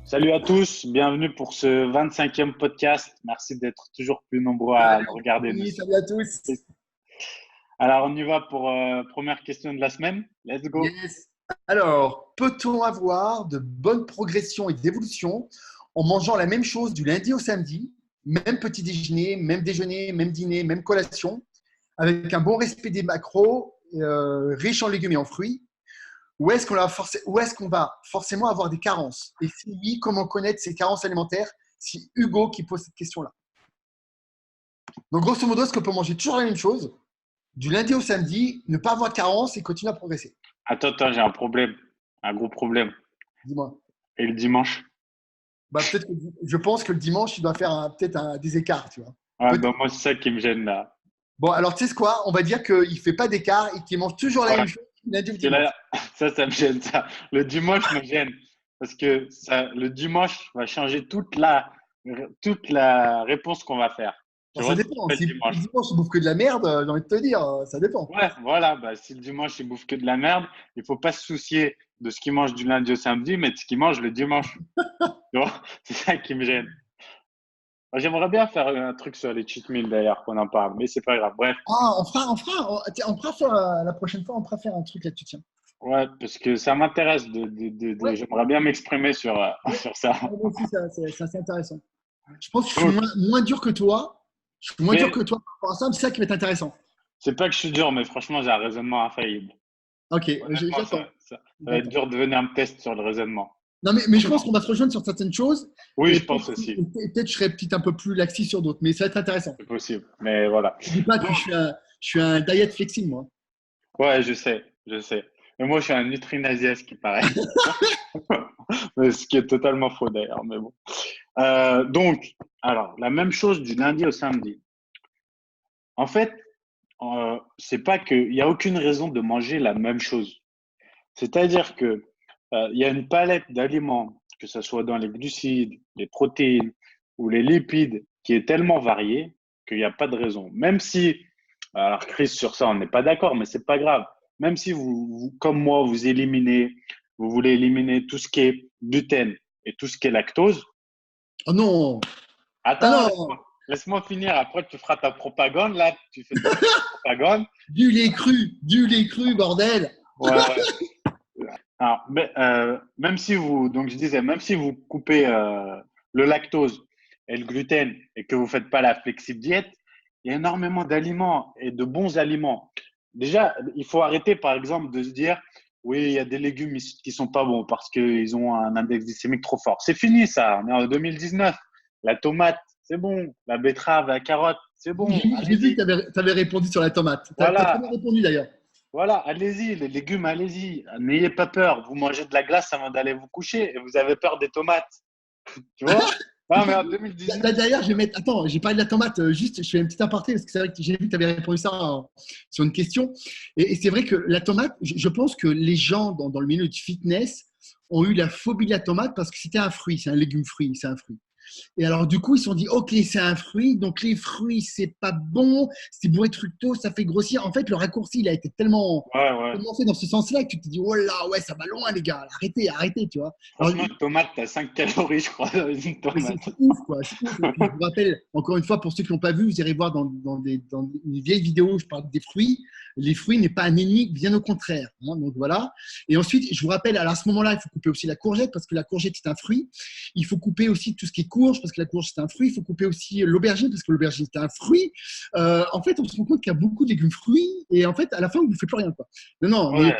Salut à tous, bienvenue pour ce 25e podcast. Merci d'être toujours plus nombreux à nous regarder. Salut à tous. Alors, on y va pour première question de la semaine. Let's go. Yes. Alors, peut-on avoir de bonnes progressions et d'évolution en mangeant la même chose du lundi au samedi, même petit déjeuner, même dîner, même collation, avec un bon respect des macros, riche en légumes et en fruits, ou est-ce qu'on va forcément avoir des carences? Et si oui, comment connaître ces carences alimentaires? C'est Hugo qui pose cette question-là. Donc, grosso modo, est-ce qu'on peut manger toujours la même chose du lundi au samedi, ne pas avoir de carence et continuer à progresser? Attends, j'ai un problème, un gros problème. Dis-moi. Et le dimanche? Peut-être que je pense que le dimanche, il doit faire peut-être des écarts, tu vois. Moi, c'est ça qui me gêne là. Bon, alors tu sais quoi? On va dire qu'il ne fait pas d'écart et qu'il mange toujours la Ouais, même chose du lundi au parce que dimanche. là, ça me gêne ça. Le dimanche me gêne parce que le dimanche va changer toute la réponse qu'on va faire. Tu Bon, ça vois, si dépend. on fait Si le le dimanche. dimanche, il bouffe que de la merde, j'ai envie de te dire, ça dépend. Ouais, voilà, si le dimanche il bouffe que de la merde, il faut pas se soucier de ce qu'il mange du lundi au samedi, mais de ce qu'il mange le dimanche. Tu vois, c'est ça qui me gêne. Moi, j'aimerais bien faire un truc sur les cheat meals d'ailleurs, qu'on en parle, mais c'est pas grave. Bref, Ah, on fera faire, la prochaine fois, on fera faire un truc là-dessus, tiens. ouais, parce que ça m'intéresse Ouais, j'aimerais bien m'exprimer sur, ouais. sur ça. Ouais, moi aussi, c'est assez intéressant. Je pense que je suis Donc, moins dur que toi. Je suis moins dur mais que toi par rapport à ça, mais c'est ça qui va être intéressant. c'est pas que je suis dur, mais franchement, j'ai un raisonnement infaillible. Ok, Honnêtement, j'attends. ça va être J'attends. dur de venir me tester sur le raisonnement. Non, mais je pense qu'on va se rejoindre sur certaines choses Oui, et je pense aussi, peut-être je serai peut-être un peu plus laxiste sur d'autres, mais ça va être intéressant. c'est possible. Mais voilà. Je dis pas que Donc, je suis un diet flexible, moi. ouais, je sais, je sais. Mais moi, je suis un nutrinasier, ce qui paraît. Mais ce qui est totalement faux d'ailleurs, mais bon. Donc, alors, la même chose du lundi au samedi. En fait, c'est pas qu'il n'y a aucune raison de manger la même chose. C'est-à-dire que il y a une palette d'aliments, que ce soit dans les glucides, les protéines ou les lipides, qui est tellement variée qu'il n'y a pas de raison. Même si, alors Chris, sur ça, on n'est pas d'accord, mais c'est pas grave. Même si comme moi, vous voulez éliminer tout ce qui est gluten et tout ce qui est lactose. Oh non! Ah Attends, non! laisse-moi finir. Après, tu feras ta propagande. Là, tu fais ta propagande. Du lait cru, bordel! Ouais, ouais. Alors, même si donc je disais, même si vous coupez le lactose et le gluten et que vous faites pas la flexible diète, il y a énormément d'aliments et de bons aliments. Déjà, il faut arrêter, par exemple, de se dire, oui, il y a des légumes qui sont pas bons parce qu'ils ont un index glycémique trop fort. C'est fini, ça. On est en 2019. La tomate, c'est bon. La betterave, la carotte, c'est bon. J'ai vu Allez-y. que tu avais répondu sur la tomate. Tu as très bien Voilà. répondu d'ailleurs. Voilà, allez-y, les légumes, allez-y. N'ayez pas peur. Vous mangez de la glace avant d'aller vous coucher et vous avez peur des tomates. Tu vois? Non, mais en 2019, D'ailleurs, je vais mettre. Attends, j'ai parlé de la tomate. Juste, je fais une petite aparté parce que c'est vrai que j'ai vu que tu avais répondu ça sur une question. Et c'est vrai que la tomate, je pense que les gens dans le milieu du fitness ont eu la phobie de la tomate parce que c'était un fruit, c'est un légume fruit, c'est un fruit. Et alors, du coup, ils se sont dit, OK, c'est un fruit, donc les fruits, c'est pas bon, c'est bourré de fructose, ça fait grossir. En fait, le raccourci, il a été ouais, ouais. tellement fait dans ce sens-là que tu te dis, oh là, ouais, ça va loin, les gars, arrêtez, tu vois. Alors, Franchement, une tomate, t'as 5 calories, je crois, dans une mais tomate. c'est ouf, quoi. C'est ouf. Et puis, je vous rappelle, encore une fois, pour ceux qui n'ont pas vu, vous irez voir dans une vieille vidéo, où je parle des fruits. Les fruits n'est pas un ennemi, bien au contraire. Hein, donc voilà. Et ensuite, je vous rappelle, alors à ce moment-là, il faut couper aussi la courgette parce que la courgette est un fruit. Il faut couper aussi tout ce qui est courge parce que la courge c'est un fruit. Il faut couper aussi l'aubergine parce que l'aubergine c'est un fruit. En fait, on se rend compte qu'il y a beaucoup de légumes fruits et en fait, à la fin, vous ne faites plus rien. Quoi. Non, non, Ouais,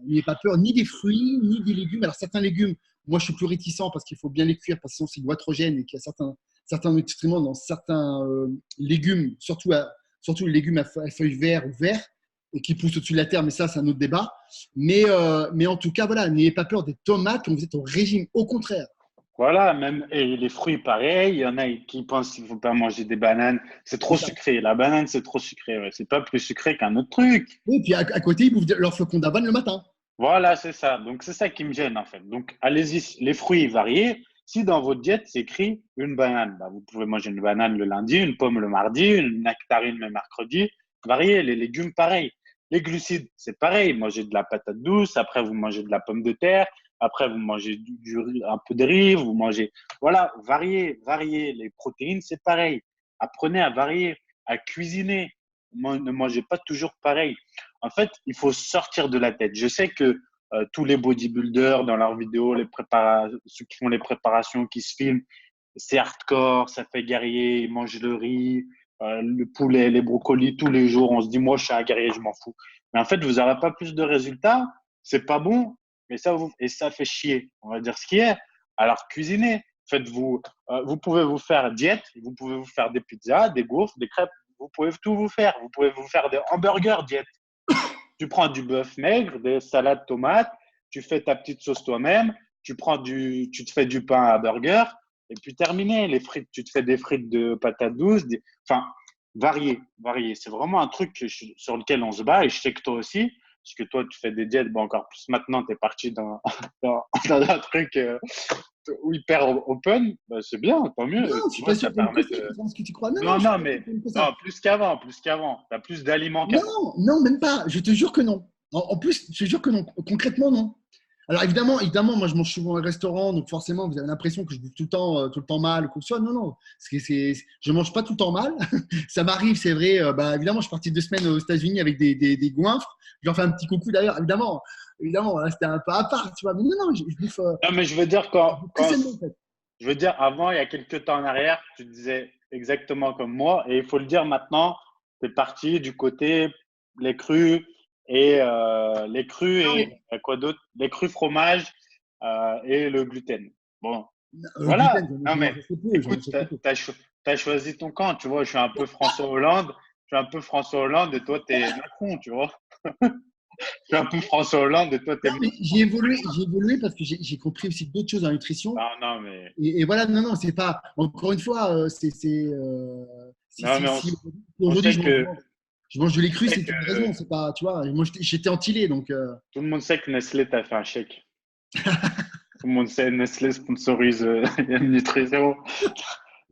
n'ayez pas peur ni des fruits ni des légumes. Alors certains légumes, moi, je suis plus réticent parce qu'il faut bien les cuire parce que sinon c'est goitrogène et qu'il y a certains nutriments dans certains légumes, surtout les légumes à feuilles vertes ou verts et qui poussent au-dessus de la terre, mais ça, c'est un autre débat. Mais en tout cas, voilà, n'ayez pas peur des tomates quand vous êtes au régime. Au contraire. voilà, même et les fruits, pareil. Il y en a qui pensent qu'il ne faut pas manger des bananes. C'est trop C'est ça. sucré. La banane, c'est trop sucré. Ouais. C'est pas plus sucré qu'un autre truc. Et puis à côté, ils bouffent leur flocon d'avoine le matin. Voilà, c'est ça. Donc, c'est ça qui me gêne, en fait. Donc, allez-y, les fruits variés. Si dans votre diète, c'est écrit une banane, bah, vous pouvez manger une banane le lundi, une pomme le mardi, une nectarine le mercredi. Variés. Les légumes, pareil. Les glucides, c'est pareil. Mangez de la patate douce. Après, vous mangez de la pomme de terre. Après, vous mangez un peu de riz, vous mangez. Voilà, variez. Les protéines, c'est pareil. Apprenez à varier, à cuisiner. Ne mangez pas toujours pareil. En fait, il faut sortir de la tête. Je sais que tous les bodybuilders dans leurs vidéos, ceux qui font les préparations, qui se filment, c'est hardcore, ça fait guerrier, ils mangent le riz, le poulet, les brocolis tous les jours. On se dit, moi, je suis un guerrier, je m'en fous. Mais en fait, vous n'aurez pas plus de résultats. C'est pas bon, mais ça fait chier. On va dire ce qui est. Alors, cuisinez. Faites-vous, vous pouvez vous faire diète, vous pouvez vous faire des pizzas, des gaufres, des crêpes. Vous pouvez tout vous faire. Vous pouvez vous faire des hamburgers diète. Tu prends du bœuf maigre, des salades tomates, tu fais ta petite sauce toi-même, tu te fais du pain à burger, et puis terminé. Les frites, tu te fais des frites de patates douces. Enfin, varier. C'est vraiment un truc sur lequel on se bat, et je sais que toi aussi, parce que toi, tu fais des diètes, bon, encore plus maintenant, tu es parti dans un truc hyper open. Bah, c'est bien, tant mieux. Non, je Tu suis vois, pas sûr ça que tu permet de. ce que tu crois. Non, non, Non, je suis non, pas sûr mais que tu non, ça. plus qu'avant. Tu as plus d'aliments qu'avant. Non, non, même pas. Je te jure que non. En plus, je te jure que non. Concrètement, non. Alors évidemment, moi je mange souvent au restaurant, donc forcément vous avez l'impression que je bouffe tout le temps mal ou quoi que ce soit. Non, non, je mange pas tout le temps mal. Ça m'arrive, c'est vrai. Bah, évidemment, je suis parti 2 semaines aux États-Unis avec des goinfres. Je leur fais un petit coucou d'ailleurs. Évidemment, là, c'était un pas à part, tu vois. Mais non, non, je bouffe Non, mais je veux dire, très sainement en fait. je veux dire, avant, il y a quelques temps en arrière, tu disais exactement comme moi. Et il faut le dire maintenant, tu es parti du côté les crus Non, mais, quoi d'autre? Les crus fromages et le gluten. Bon, le voilà. gluten, Non, j'en mange mais assez peu. J'en écoute, mange tu assez peu. as choisi ton camp, tu vois. Je suis un peu François Hollande. Je suis un peu François Hollande et toi, tu es Macron, tu vois. Je suis un peu François Hollande et toi, tu es Non, mais Macron. j'ai évolué parce que j'ai compris aussi d'autres choses dans la nutrition. Non, non, mais, Et voilà, non, non, c'est pas. Encore une fois, non, mais si on aujourd'hui sait que, je mange de lait on cru, sait c'est que une raison. C'est pas, tu vois, moi j'étais anti-lait, donc tout le monde sait que Nestlé t'a fait un chèque. Tout le monde sait, Nestlé sponsorise Nutrition.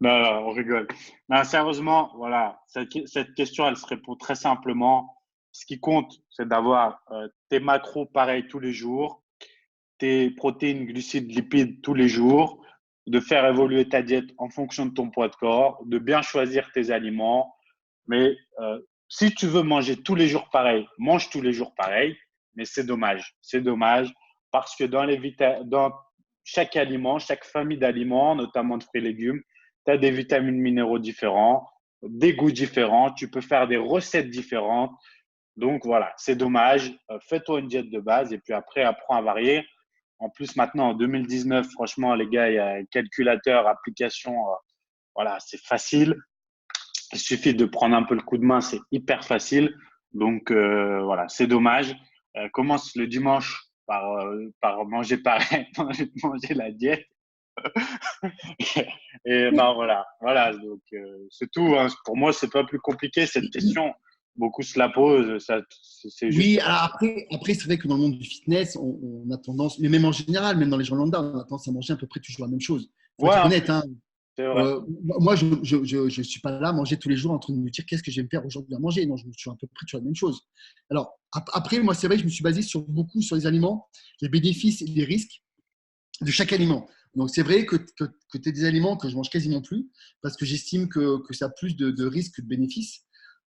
Non, non, on rigole. Non, sérieusement, voilà, cette question, elle se répond très simplement. Ce qui compte, c'est d'avoir tes macros pareils tous les jours, tes protéines, glucides, lipides tous les jours, de faire évoluer ta diète en fonction de ton poids de corps, de bien choisir tes aliments. Mais si tu veux manger tous les jours pareil, mange tous les jours pareil, mais c'est dommage. C'est dommage parce que dans chaque aliment, chaque famille d'aliments, notamment de fruits et légumes, tu as des vitamines minéraux différents, des goûts différents, tu peux faire des recettes différentes. Donc voilà, c'est dommage. Fais-toi une diète de base et puis après, apprends à varier. En plus, maintenant, en 2019, franchement, les gars, il y a un calculateur, application, voilà, c'est facile. Il suffit de prendre un peu le coup de main, c'est hyper facile. Donc voilà, c'est dommage. Commence le dimanche par manger pareil, manger la diète. Et ben voilà. Donc c'est tout. Hein. Pour moi, c'est pas plus compliqué cette question. Beaucoup se la posent. C'est juste. oui. Alors après c'est vrai que dans le monde du fitness, on a tendance, mais même en général, même dans les gens lambda, on a tendance à manger à peu près toujours la même chose. Il faut Ouais, être un honnête, peu. hein. C'est vrai. Moi, je suis pas là à manger tous les jours en train de me dire qu'est-ce que je vais me faire aujourd'hui à manger. Non, je me suis à peu près toujours la même chose. Alors, après, moi, c'est vrai que je me suis basé beaucoup sur les aliments, les bénéfices et les risques de chaque aliment. Donc, c'est vrai que tu as des aliments que je mange quasiment plus parce que j'estime que ça a plus de risques que de bénéfices.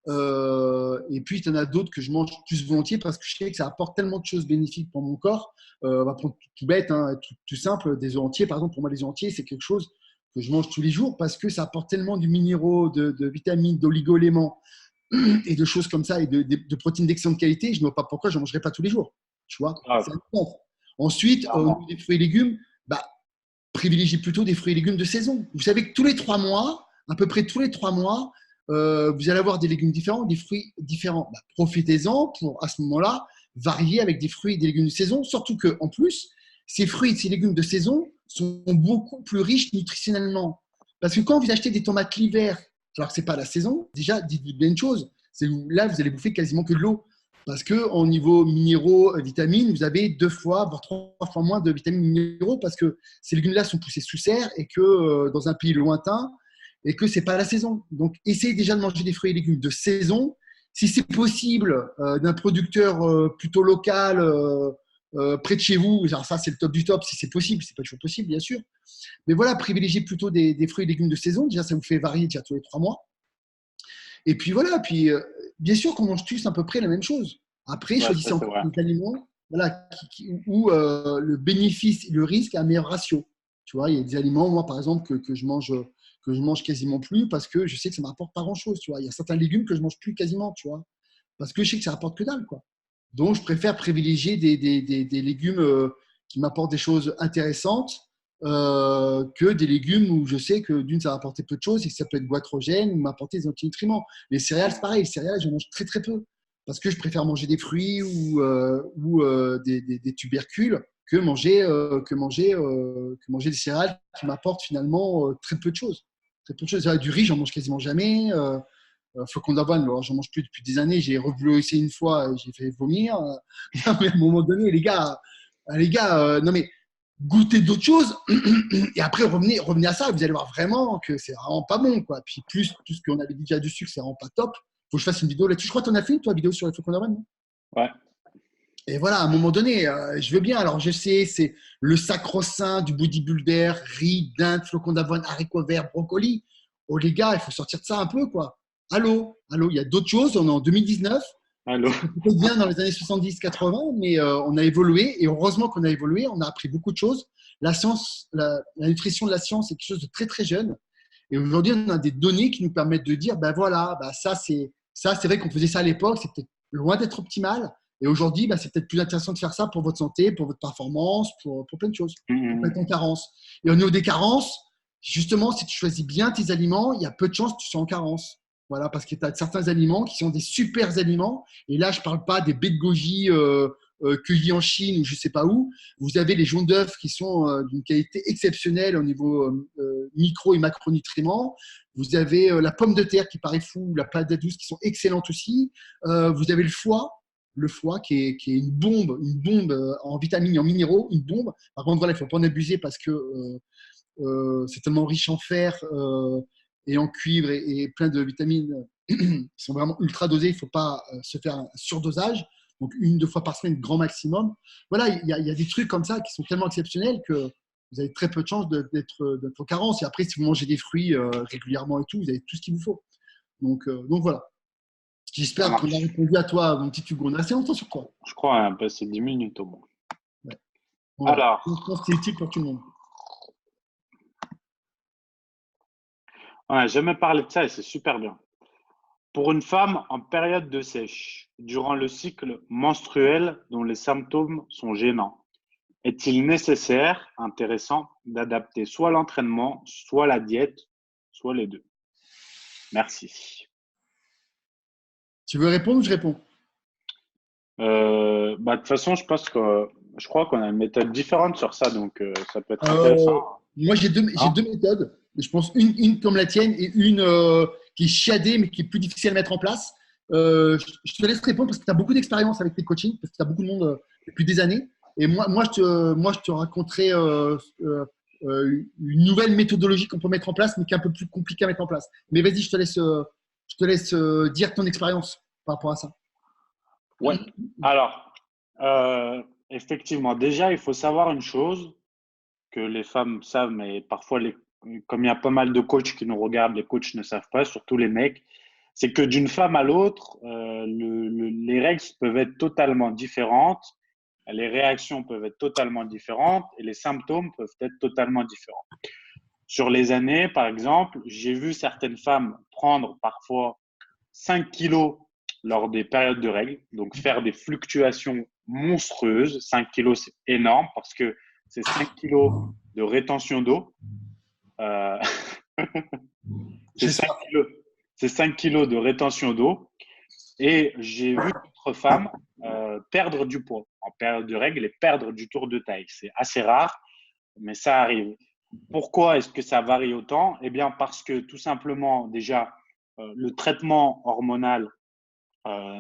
Et puis, il y en a d'autres que je mange plus volontiers parce que je sais que ça apporte tellement de choses bénéfiques pour mon corps. On va prendre tout bête, hein, tout simple, des œufs entiers. Par exemple, pour moi, les œufs entiers, c'est quelque chose que je mange tous les jours parce que ça apporte tellement de minéraux, de vitamines, d'oligo-éléments et de choses comme ça et de protéines d'excellente qualité. Je ne vois pas pourquoi je n'en mangerais pas tous les jours. Tu vois, Grave, c'est important. Ensuite, au niveau clairement. des fruits et légumes, bah, privilégiez plutôt des fruits et légumes de saison. Vous savez que tous les 3 mois, à peu près tous les 3 mois, vous allez avoir des légumes différents, des fruits différents. Bah, profitez-en pour, à ce moment-là, varier avec des fruits et des légumes de saison. Surtout qu'en plus, ces fruits et ces légumes de saison sont beaucoup plus riches nutritionnellement. Parce que quand vous achetez des tomates l'hiver, alors que ce n'est pas la saison, déjà, dites-vous bien une chose, c'est là, vous allez bouffer quasiment que de l'eau. Parce qu'au niveau minéraux, vitamines, vous avez 2 fois, voire 3 fois moins de vitamines minéraux parce que ces légumes-là sont poussés sous serre et que dans un pays lointain et que ce n'est pas la saison. Donc, essayez déjà de manger des fruits et légumes de saison. Si c'est possible, d'un producteur plutôt local, près de chez vous. Alors ça, c'est le top du top si c'est possible. C'est pas toujours possible, bien sûr. Mais voilà, privilégiez plutôt des fruits et légumes de saison. Déjà, ça vous fait varier déjà tous les 3 mois. Et puis voilà, puis bien sûr qu'on mange tous à peu près la même chose. Après, Ouais, ça choisissez c'est encore vrai. des aliments voilà, où le bénéfice et le risque a un meilleur ratio. Tu vois, il y a des aliments, moi par exemple, que je mange quasiment plus parce que je sais que ça ne m'apporte pas grand-chose. Tu vois, il y a certains légumes que je mange plus quasiment, tu vois, parce que je sais que ça rapporte que dalle, quoi. Donc, je préfère privilégier des légumes qui m'apportent des choses intéressantes que des légumes où je sais que d'une, ça va apporter peu de choses et que ça peut être goitrogène ou m'apporter des antinutriments. Les céréales, c'est pareil. Les céréales, je mange très, très peu parce que je préfère manger des fruits ou des tubercules que manger des céréales qui m'apportent finalement très peu de choses. Très peu de choses. Du riz, j'en mange quasiment jamais. Flocons d'avoine, alors j'en mange plus depuis des années. J'ai revoulu essayer une fois, j'ai fait vomir. Non, mais à un moment donné, les gars, non mais goûtez d'autres choses et après revenez à ça. Vous allez voir vraiment que c'est vraiment pas bon, quoi. Puis plus tout ce qu'on avait dit déjà dessus, que c'est vraiment pas top. Faut que je fasse une vidéo là-dessus. Je crois que tu en as fait, toi, vidéo sur les flocons d'avoine, non? Ouais. Et voilà, à un moment donné, je veux bien. Alors, je sais, c'est le sacro-saint du bodybuilder, riz, dinde, flocons d'avoine, haricots verts, brocoli. Oh, les gars, il faut sortir de ça un peu, quoi. Allô, allô, il y a d'autres choses. On est en 2019. Allô? C'était peut-être bien dans les années 70-80, mais on a évolué. Et heureusement qu'on a évolué. On a appris beaucoup de choses. La science, la nutrition de la science, c'est quelque chose de très, très jeune. Et aujourd'hui, on a des données qui nous permettent de dire, ben voilà, ben ça, c'est vrai qu'on faisait ça à l'époque, c'était loin d'être optimal. Et aujourd'hui, ben, c'est peut-être plus intéressant de faire ça pour votre santé, pour votre performance, pour plein de choses, pour pas être en Mhm. carence. Et au niveau des carences, justement, si tu choisis bien tes aliments, il y a peu de chances que tu sois en carence. Voilà, parce que tu as certains aliments qui sont des super aliments. Et là, je ne parle pas des baies de goji cueillis en Chine ou je ne sais pas où. Vous avez les jaunes d'œufs qui sont d'une qualité exceptionnelle au niveau micro et macronutriments. Vous avez la pomme de terre qui paraît fou, la patate douce qui sont excellentes aussi. Vous avez le foie qui est une bombe en vitamines et en minéraux, une bombe. Par contre, voilà, il ne faut pas en abuser parce que c'est tellement riche en fer et en cuivre et plein de vitamines qui sont vraiment ultra dosées. Il ne faut pas se faire un surdosage. Donc, 1, 2 fois par semaine, grand maximum. Voilà, il y a des trucs comme ça qui sont tellement exceptionnels que vous avez très peu de chances d'être en carence. Et après, si vous mangez des fruits régulièrement et tout, vous avez tout ce qu'il vous faut. Donc voilà. Ça J'espère qu'on a marche. répondu à toi, mon petit Hugo. On a assez longtemps sur toi. Je crois hein, passer 10 minutes au moins. Ouais. Bon, voilà. Je Alors, pense que c'est utile pour tout le monde. on n'a jamais parlé de ça et c'est super bien. Pour une femme en période de sèche, durant le cycle menstruel dont les symptômes sont gênants, est-il nécessaire, intéressant, d'adapter soit l'entraînement, soit la diète, soit les deux? Merci. Tu veux répondre? Je réponds. De toute façon, je crois qu'on a une méthode différente sur ça, donc ça peut être intéressant, Euh, Moi, j'ai deux hein. méthodes. Je pense une comme la tienne et une qui est chiadée, mais qui est plus difficile à mettre en place. Je te laisse répondre parce que tu as beaucoup d'expérience avec tes coachings, parce que tu as beaucoup de monde depuis des années. Et moi, je te raconterai une nouvelle méthodologie qu'on peut mettre en place, mais qui est un peu plus compliquée à mettre en place. Mais vas-y, je te laisse dire ton expérience par rapport à ça. Ouais. Alors, effectivement, déjà, il faut savoir une chose que les femmes savent, mais parfois, comme il y a pas mal de coachs qui nous regardent, les coachs ne savent pas, surtout les mecs, c'est que d'une femme à l'autre, les règles peuvent être totalement différentes, les réactions peuvent être totalement différentes et les symptômes peuvent être totalement différents. Sur les années, par exemple, j'ai vu certaines femmes prendre parfois 5 kilos lors des périodes de règles, donc faire des fluctuations monstrueuses. 5 kilos, c'est énorme parce que c'est 5 kilos de rétention d'eau. Euh, c'est 5 J'espère. kilos, c'est 5 kilos de rétention d'eau. Et j'ai vu d'autres femmes perdre du poids en période de règles et perdre du tour de taille. C'est assez rare, mais ça arrive. Pourquoi est-ce que ça varie autant? Eh bien, parce que tout simplement, déjà, le traitement hormonal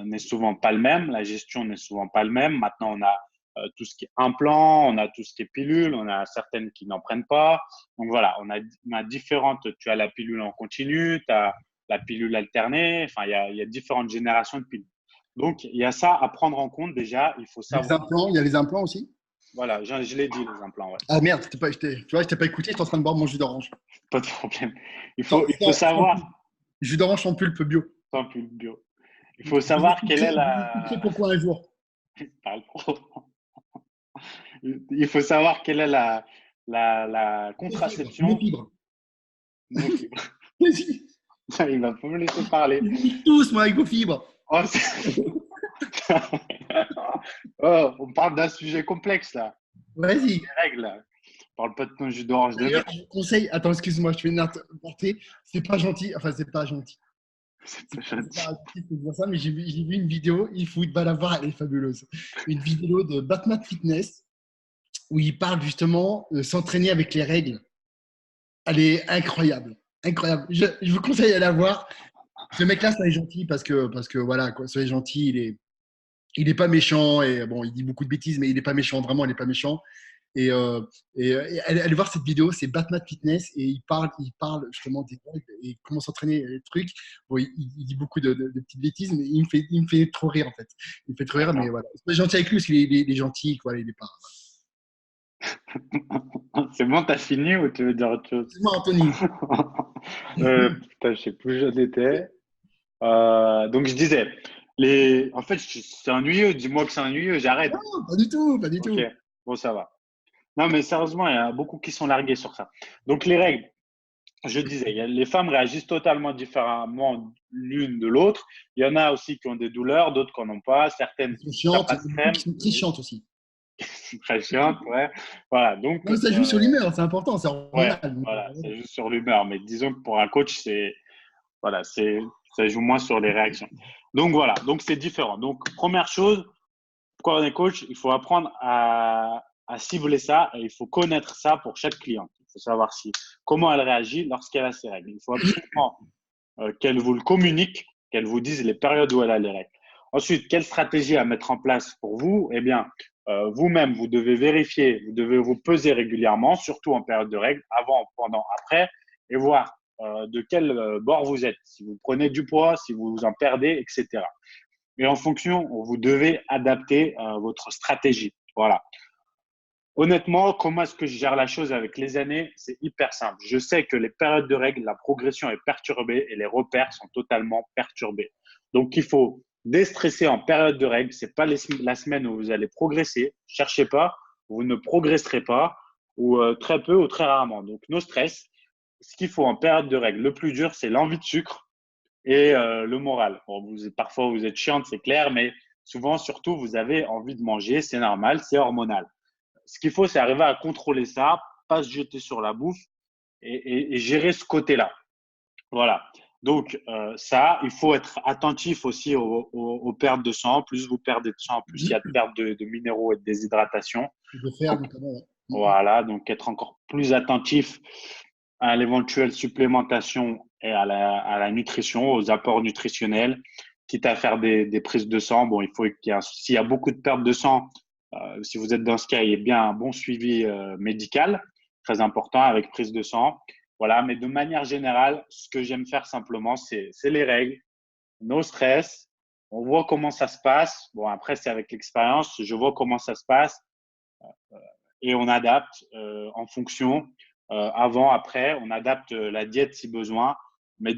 n'est souvent pas le même, la gestion n'est souvent pas le même. Maintenant, on a tout ce qui est implant, on a tout ce qui est pilule, on a certaines qui n'en prennent pas. Donc voilà, on a différentes. Tu as la pilule en continu, tu as la pilule alternée. Enfin, il y a différentes générations de pilules. Donc, il y a ça à prendre en compte déjà. Il faut Les savoir. implants, il y a les implants aussi. Voilà, je l'ai dit, les implants, ouais. Ah merde, tu vois, je t'ai pas écouté, j'étais en train de boire mon jus d'orange. Pas de problème. Sans, Il faut sans pulpe. savoir, Jus d'orange sans pulpe bio. tant pis, bio. Il faut Je savoir quelle est vous expliquerai la. pourquoi un jour. Parle trop. Il faut savoir quelle est la Mes contraception. fibres. Nos fibres. Vas-y. Il va pas me laisser parler. Ils disent tous, moi, avec vos fibres. Oh, oh, on parle d'un sujet complexe là. Vas-y. Les règles là. On parle pas de ton jus d'orange de D'ailleurs, merde. je vous conseille, attends, excuse-moi, je fais une aparté. C'est pas gentil, enfin, c'est pas gentil. C'est C'est pas c'est pas gentil. gentil de dire ça, mais j'ai vu une vidéo, il faut pas la voir, elle est fabuleuse. Une vidéo de Batman Fitness où il parle justement de s'entraîner avec les règles. Elle est incroyable. Incroyable. Je vous conseille à la voir. Ce mec-là, c'est gentil parce que voilà, quoi, soyez gentil, il est pas méchant et bon, il dit beaucoup de bêtises, mais il est pas méchant, vraiment, il est pas méchant. Et, et allez voir cette vidéo, c'est Batman Fitness et il parle justement des règles et comment s'entraîner les trucs. Bon, il dit beaucoup de petites bêtises, mais il me fait trop rire en fait. Il me fait trop rire, mais D'accord. voilà. Soyez gentil avec lui parce qu'il est gentil, quoi, il est pas. C'est bon, t'as fini ou tu veux dire autre chose? Excuse-moi, Anthony. Putain, je sais plus où j'en étais. Donc je disais, en fait, c'est ennuyeux. Dis-moi que c'est ennuyeux, j'arrête. Non, pas du tout, pas du Ok, tout. bon, ça va. Non, mais sérieusement, il y a beaucoup qui sont largués sur ça. Donc les règles, je disais, les femmes réagissent totalement différemment l'une de l'autre. Il y en a aussi qui ont des douleurs, d'autres qui n'en ont pas. Certaines, Elles sont ça chiantes, il passe y en a beaucoup qui crème, sont très chiantes aussi. très chiante, ouais. Voilà, donc, Non, mais ça joue sur l'humeur, c'est important, c'est ouais, hormonal. Donc, voilà, voilà. c'est juste sur l'humeur. Mais disons que pour un coach, voilà, ça joue moins sur les réactions. Donc voilà, donc c'est différent. Donc première chose, quand on est coach, il faut apprendre à cibler ça et il faut connaître ça pour chaque cliente. Il faut savoir comment elle réagit lorsqu'elle a ses règles. Il faut absolument qu'elle vous le communique, qu'elle vous dise les périodes où elle a les règles. Ensuite, quelle stratégie à mettre en place pour vous? Eh bien, vous-même, vous devez vérifier, vous devez vous peser régulièrement, surtout en période de règles, avant, pendant, après, et voir de quel bord vous êtes, si vous prenez du poids, si vous en perdez, etc. Et en fonction, vous devez adapter votre stratégie. Voilà. Honnêtement, comment est-ce que je gère la chose avec les années? C'est hyper simple. Je sais que les périodes de règles, la progression est perturbée et les repères sont totalement perturbés. Donc, il faut déstresser en période de règles. C'est pas la semaine où vous allez progresser. Cherchez pas, vous ne progresserez pas ou très peu ou très rarement. Donc, no stress. Ce qu'il faut en période de règles, le plus dur, c'est l'envie de sucre et le moral. Bon, parfois, vous êtes chiante, c'est clair, mais souvent, surtout, vous avez envie de manger. C'est normal, c'est hormonal. Ce qu'il faut, c'est arriver à contrôler ça, pas se jeter sur la bouffe et gérer ce côté-là. Voilà. Donc, ça, il faut être attentif aussi aux pertes de sang. Plus vous perdez de sang, plus il y a de pertes de minéraux et de déshydratation. De faire notamment. Ouais. Voilà. Donc, être encore plus attentif à l'éventuelle supplémentation et à la nutrition, aux apports nutritionnels, quitte à faire des prises de sang. Bon, s'il y a beaucoup de pertes de sang, si vous êtes dans ce cas, il y a bien un bon suivi médical, très important, avec prise de sang. Voilà, mais de manière générale, ce que j'aime faire simplement, c'est les règles, no stress. On voit comment ça se passe. Bon, après, c'est avec l'expérience. Je vois comment ça se passe et on adapte en fonction. Avant, après, on adapte la diète si besoin. Mais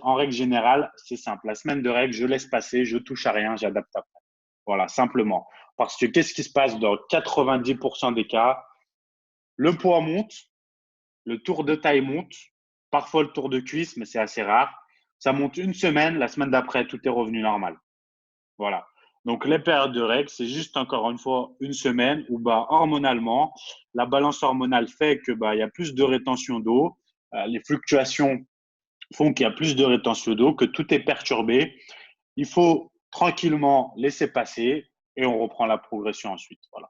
en règle générale, c'est simple. La semaine de règles, je laisse passer, je touche à rien, j'adapte après. Voilà, simplement. Parce que qu'est-ce qui se passe dans 90% des cas? Le poids monte, le tour de taille monte, parfois le tour de cuisse, mais c'est assez rare. Ça monte une semaine, la semaine d'après, tout est revenu normal. Voilà. Donc, les périodes de règles, c'est juste encore une fois une semaine où, hormonalement, la balance hormonale fait que, il y a plus de rétention d'eau. Les fluctuations font qu'il y a plus de rétention d'eau, que tout est perturbé. Il faut tranquillement laisser passer et on reprend la progression ensuite. Voilà.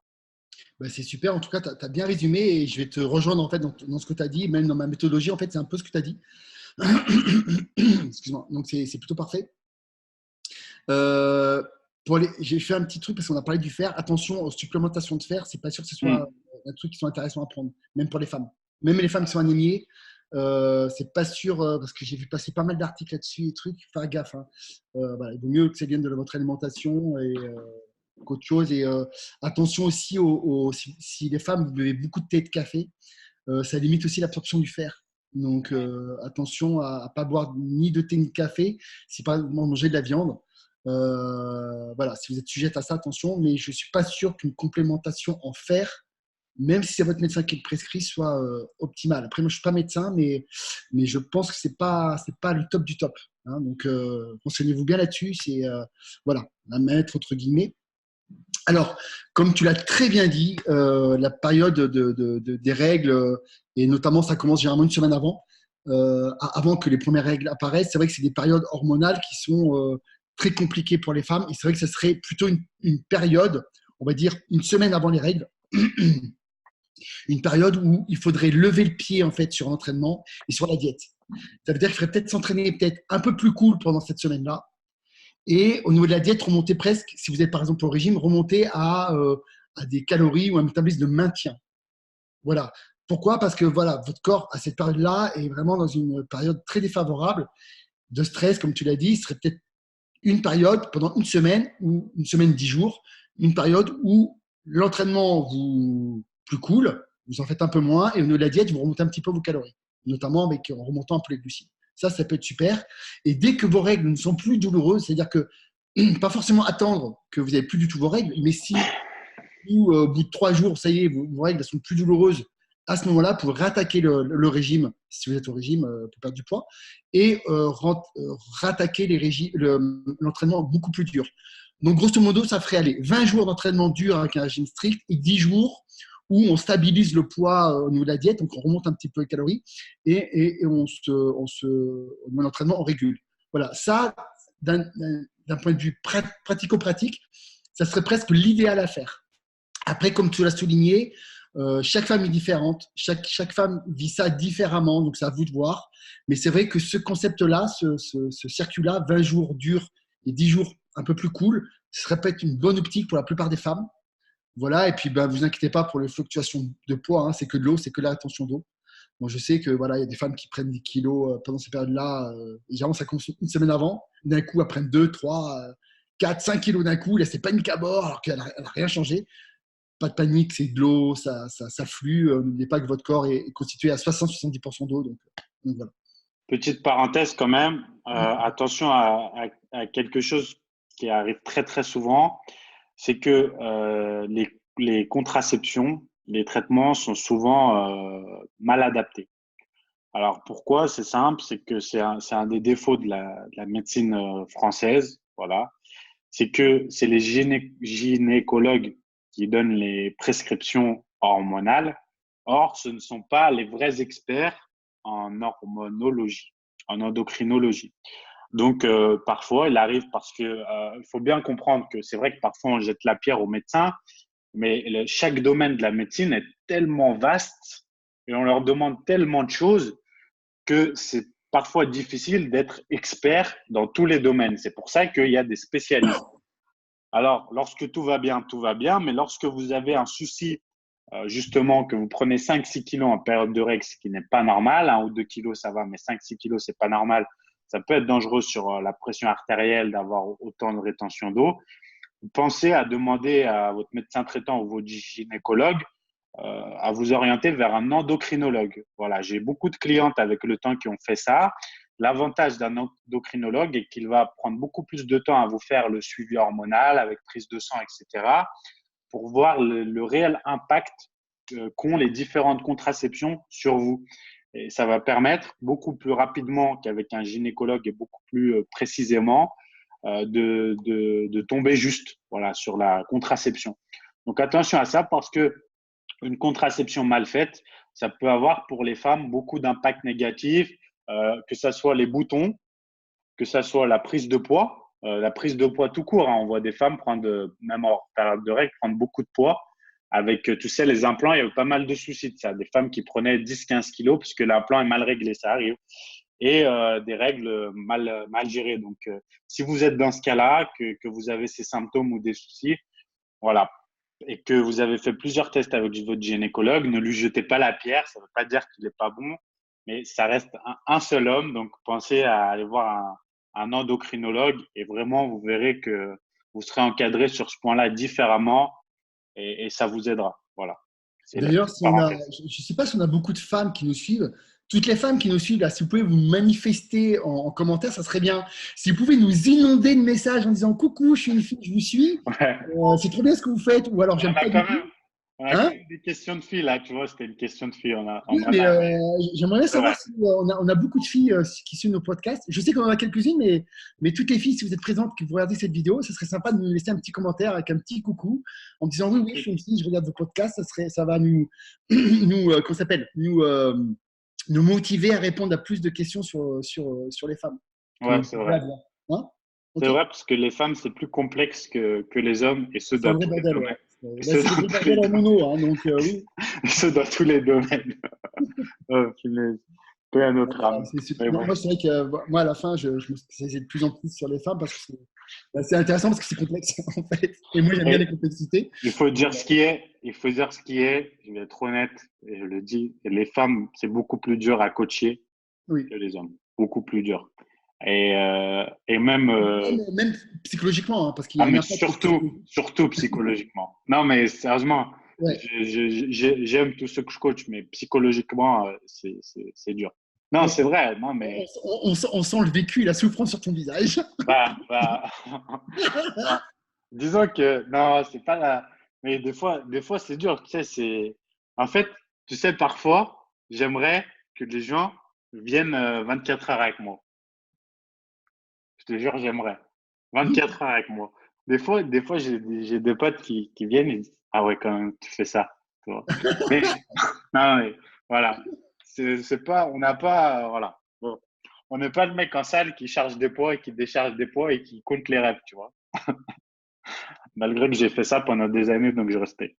Bah, c'est super, en tout cas, tu as, bien résumé et je vais te rejoindre en fait dans ce que tu as dit, même dans ma méthodologie, en fait, c'est un peu ce que tu as dit. Excuse-moi, donc c'est plutôt parfait. J'ai fait un petit truc parce qu'on a parlé du fer. Attention aux supplémentations de fer, c'est pas sûr que ce soit un truc qui soit intéressant à prendre, même pour les femmes. Même les femmes qui sont anémiées, C'est pas sûr, parce que j'ai vu passer pas mal d'articles là-dessus et trucs. Faire gaffe. Hein. Voilà, il vaut mieux que ça vienne de votre alimentation qu'autre chose. Et attention aussi si les femmes vous buvez beaucoup de thé et de café, ça limite aussi l'absorption du fer. Donc attention à ne pas boire ni de thé ni de café si par exemple vous mangez de la viande. Voilà, si vous êtes sujette à ça, attention, mais je ne suis pas sûr qu'une complémentation en fer, même si c'est votre médecin qui le prescrit, soit optimale. Après, moi, je ne suis pas médecin, mais je pense que ce n'est pas le top du top. Hein. Donc, renseignez-vous bien là-dessus. C'est voilà, à mettre entre guillemets. Alors, comme tu l'as très bien dit, la période des règles, et notamment ça commence généralement une semaine avant que les premières règles apparaissent, c'est vrai que c'est des périodes hormonales qui sont très compliquées pour les femmes. Et c'est vrai que ce serait plutôt une période, on va dire une semaine avant les règles, une période où il faudrait lever le pied en fait sur l'entraînement et sur la diète. Ça veut dire qu'il faudrait peut-être s'entraîner peut-être un peu plus cool pendant cette semaine-là. Et au niveau de la diète, remonter presque, si vous êtes par exemple au régime, remonter à des calories ou un métabolisme de maintien. Voilà. Pourquoi? Parce que voilà, votre corps à cette période-là est vraiment dans une période très défavorable de stress, comme tu l'as dit. Ce serait peut-être une période pendant une semaine ou une semaine, 10 jours, une période où l'entraînement vous plus cool, vous en faites un peu moins, et au niveau de la diète, vous remontez un petit peu vos calories, notamment en remontant un peu les glucides. Ça peut être super. Et dès que vos règles ne sont plus douloureuses, c'est-à-dire que pas forcément attendre que vous n'avez plus du tout vos règles, mais si au bout de 3 jours, ça y est, vos règles sont plus douloureuses, à ce moment-là, vous pouvez réattaquer le régime, si vous êtes au régime pour perdre du poids, et réattaquer l'entraînement beaucoup plus dur. Donc, grosso modo, ça ferait aller 20 jours d'entraînement dur avec un régime strict et 10 jours où on stabilise le poids au niveau de la diète, donc on remonte un petit peu les calories et au niveau de l'entraînement, on régule. Voilà, ça, d'un point de vue pratico-pratique, ça serait presque l'idéal à faire. Après, comme tu l'as souligné, chaque femme est différente, chaque femme vit ça différemment, donc c'est à vous de voir. Mais c'est vrai que ce concept-là, ce circuit-là, 20 jours durs et 10 jours un peu plus cool, ce serait peut-être une bonne optique pour la plupart des femmes. Voilà, et puis vous inquiétez pas pour les fluctuations de poids, hein, c'est que de l'eau, c'est que la rétention d'eau. Moi, je sais que voilà, il y a des femmes qui prennent des kilos pendant ces périodes-là. Généralement, ça commence une semaine avant. D'un coup, elles prennent 2, 3, 4, 5 kilos d'un coup. Là, c'est panique à bord alors qu'elle n'a rien changé. Pas de panique, c'est de l'eau, ça flue. N'oubliez pas que votre corps est constitué à 60-70% d'eau. Donc voilà. Petite parenthèse quand même, attention à quelque chose qui arrive très très souvent, c'est que les contraceptions, les traitements sont souvent mal adaptés. Alors pourquoi? C'est simple, c'est que c'est un des défauts de la médecine française, voilà. C'est que c'est les gynécologues qui donnent les prescriptions hormonales. Or, ce ne sont pas les vrais experts en hormonologie, en endocrinologie. Donc, parfois, il arrive parce que il faut bien comprendre que c'est vrai que parfois on jette la pierre aux médecins, mais chaque domaine de la médecine est tellement vaste et on leur demande tellement de choses que c'est parfois difficile d'être expert dans tous les domaines. C'est pour ça qu'il y a des spécialistes. Alors, lorsque tout va bien, mais lorsque vous avez un souci, justement, que vous prenez 5-6 kilos en période de règles, ce qui n'est pas normal, 1 ou 2 kilos, ça va, mais 5-6 kilos, c'est pas normal. Ça peut être dangereux sur la pression artérielle d'avoir autant de rétention d'eau. Vous pensez à demander à votre médecin traitant ou votre gynécologue à vous orienter vers un endocrinologue. Voilà, j'ai beaucoup de clientes avec le temps qui ont fait ça. L'avantage d'un endocrinologue est qu'il va prendre beaucoup plus de temps à vous faire le suivi hormonal avec prise de sang, etc., pour voir le réel impact qu'ont les différentes contraceptions sur vous. Et ça va permettre beaucoup plus rapidement qu'avec un gynécologue et beaucoup plus précisément de tomber juste voilà, sur la contraception. Donc attention à ça parce que une contraception mal faite, ça peut avoir pour les femmes beaucoup d'impacts négatifs, que ce soit les boutons, que ce soit la prise de poids tout court. Hein. On voit des femmes prendre, même en période de règles, prendre beaucoup de poids. Avec, tu sais, les implants, il y a eu pas mal de soucis de ça. Des femmes qui prenaient 10-15 kilos parce que l'implant est mal réglé, ça arrive. Et des règles mal gérées. Donc, si vous êtes dans ce cas-là, que vous avez ces symptômes ou des soucis, voilà, et que vous avez fait plusieurs tests avec votre gynécologue, ne lui jetez pas la pierre. Ça ne veut pas dire qu'il n'est pas bon. mais ça reste un seul homme. Donc, pensez à aller voir un endocrinologue et vraiment, vous verrez que vous serez encadré sur ce point-là différemment et ça vous aidera. Voilà. C'est la D'ailleurs, petite si on a, parenthèse. je ne sais pas si on a beaucoup de femmes qui nous suivent. Toutes les femmes qui nous suivent, là, si vous pouvez vous manifester en commentaire, ça serait bien. Si vous pouvez nous inonder de messages en disant coucou, je suis une fille, je vous suis, Ouais. c'est trop bien ce que vous faites, ou alors On j'aime a pas quand du même, tout. on a quand Hein? même des questions de filles là, tu vois, c'était une question de filles. Oui, On en mais a, mais j'aimerais bien c'est vrai. savoir si on a beaucoup de filles qui suivent nos podcasts. Je sais qu'on en a quelques-unes, mais toutes les filles, si vous êtes présentes, que vous regardez cette vidéo, ce serait sympa de nous laisser un petit commentaire avec un petit coucou en disant oui, oui, je Ok. suis une fille, je regarde vos podcasts. Ça va nous, comment ça s'appelle, nous motiver à répondre à plus de questions sur les femmes Ouais, que c'est là, vrai. hein. C'est Ok? vrai parce que les femmes, c'est plus complexe que les hommes et ce C'est un dans vrai tous les bordel, ouais. domaines. Et Là, ce c'est le dans vrai tous les bordel en domaines. mono, hein, donc oui. Et ce dans tous les domaines. Oh, punaise. Paix à notre Voilà, âme. Mais non, bon. moi, c'est vrai que moi, à la fin, je me spécialisais de plus en plus sur les femmes parce que c'est intéressant parce que c'est complexe, en fait. Et moi, j'aime bien les Et complexités. il faut Donc, dire ce qui est. Il faut dire ce qui est. Je vais être honnête et je le dis. Les femmes, c'est beaucoup plus dur à coacher oui. que les hommes. Beaucoup plus dur. Et même, Même psychologiquement, hein, parce qu'il y ah, a un mais impact surtout, psychologique. surtout psychologiquement. Non, mais sérieusement, Ouais. j'aime tous ceux que je coach, mais psychologiquement, c'est dur. Non, Donc, c'est vrai. Non, mais on sent le vécu et la souffrance sur ton visage. bah, non. Disons que non, c'est pas la. Mais des fois, c'est dur. Tu sais, c'est. En fait, tu sais, parfois, j'aimerais que les gens viennent 24 heures avec moi. Je te jure, j'aimerais. 24 heures avec moi. Des fois j'ai des potes qui viennent et disent, ah ouais, quand même, tu fais ça. Tu vois. Mais, non, mais voilà. C'est pas, on n'a pas, voilà. Bon. On n'est pas le mec en salle qui charge des poids et qui décharge des poids et qui compte les rêves, tu vois. Malgré que j'ai fait ça pendant des années, donc je respecte.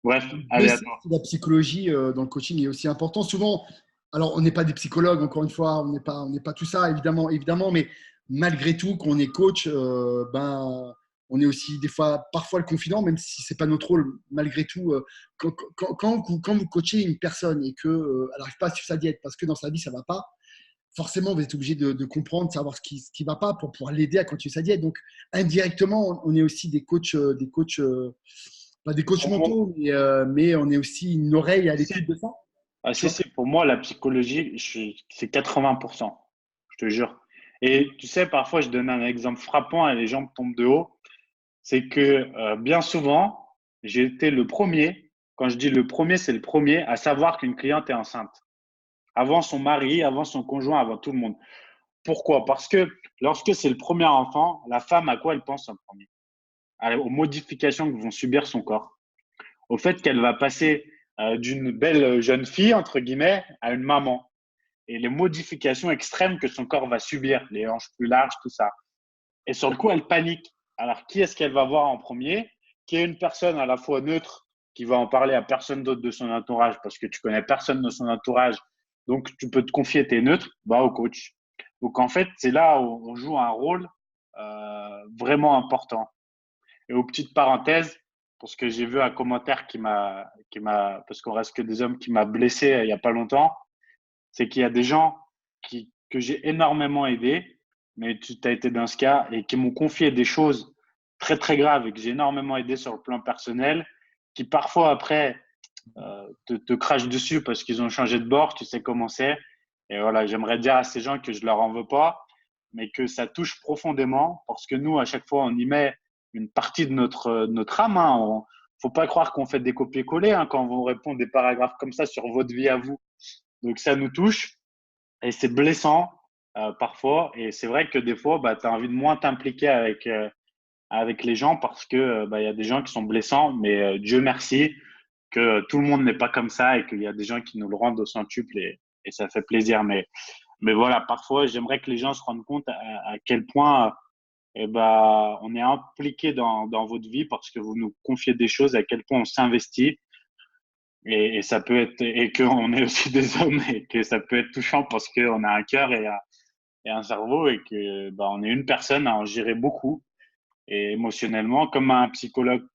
Bref, Je allez, à sais toi. que la psychologie dans le coaching est aussi important. Souvent, alors on n'est pas des psychologues, encore une fois, on n'est pas tout ça, évidemment, évidemment, mais malgré tout, quand on est coach, ben, on est aussi des fois, parfois le confident, même si c'est pas notre rôle, malgré tout, quand vous coachez une personne et qu'elle n'arrive pas à suivre sa diète parce que dans sa vie, ça va pas, forcément, vous êtes obligé de comprendre, de savoir ce qui va pas pour pouvoir l'aider à continuer sa diète. Donc, indirectement, on est aussi des coachs pas des coachs Pour moi, mentaux, mais on est aussi une oreille à si, l'écoute de ça. ah, Tu si, vois. si, pour moi, la psychologie, c'est 80%. Je te jure. Et tu sais, parfois, je donne un exemple frappant et les gens me tombent de haut. C'est que bien souvent, j'ai été le premier, quand je dis le premier, c'est le premier à savoir qu'une cliente est enceinte. Avant son mari, avant son conjoint, avant tout le monde. Pourquoi? Parce que lorsque c'est le premier enfant, la femme, à quoi elle pense en premier? Aux modifications que vont subir son corps. Au fait qu'elle va passer d'une belle jeune fille, entre guillemets, à une maman. Et les modifications extrêmes que son corps va subir, les hanches plus larges, tout ça. Et sur le coup, elle panique. Alors, qui est-ce qu'elle va voir en premier? Qui est une personne à la fois neutre, qui va en parler à personne d'autre de son entourage, parce que tu connais personne de son entourage, donc tu peux te confier, t'es neutre, bah au coach. Donc en fait, c'est là où on joue un rôle vraiment important. Et aux petites parenthèses, parce que j'ai vu un commentaire parce qu'on reste que des hommes, qui m'a blessé il y a pas longtemps, c'est qu'il y a des gens que j'ai énormément aidés, mais tu as été dans ce cas, et qui m'ont confié des choses très très graves et que j'ai énormément aidé sur le plan personnel, qui parfois après te crachent dessus parce qu'ils ont changé de bord, tu sais comment c'est. Et voilà, j'aimerais dire à ces gens que je leur en veux pas, mais que ça touche profondément parce que nous, à chaque fois, on y met une partie de notre âme. Hein. Faut pas croire qu'on fait des copier-coller hein, quand on répond des paragraphes comme ça sur votre vie à vous. Donc ça nous touche et c'est blessant parfois. Et c'est vrai que des fois, bah, tu as envie de moins t'impliquer avec les gens parce que bah, y a des gens qui sont blessants. Mais Dieu merci que tout le monde n'est pas comme ça et qu'il y a des gens qui nous le rendent au centuple et ça fait plaisir. Mais voilà, parfois, j'aimerais que les gens se rendent compte à quel point eh ben, on est impliqué dans votre vie parce que vous nous confiez des choses, à quel point on s'investit. Et ça peut être, et qu'on est aussi des hommes et que ça peut être touchant parce qu'on a un cœur et un cerveau et que bah, on est une personne à en gérer beaucoup. Et émotionnellement, comme un psychologue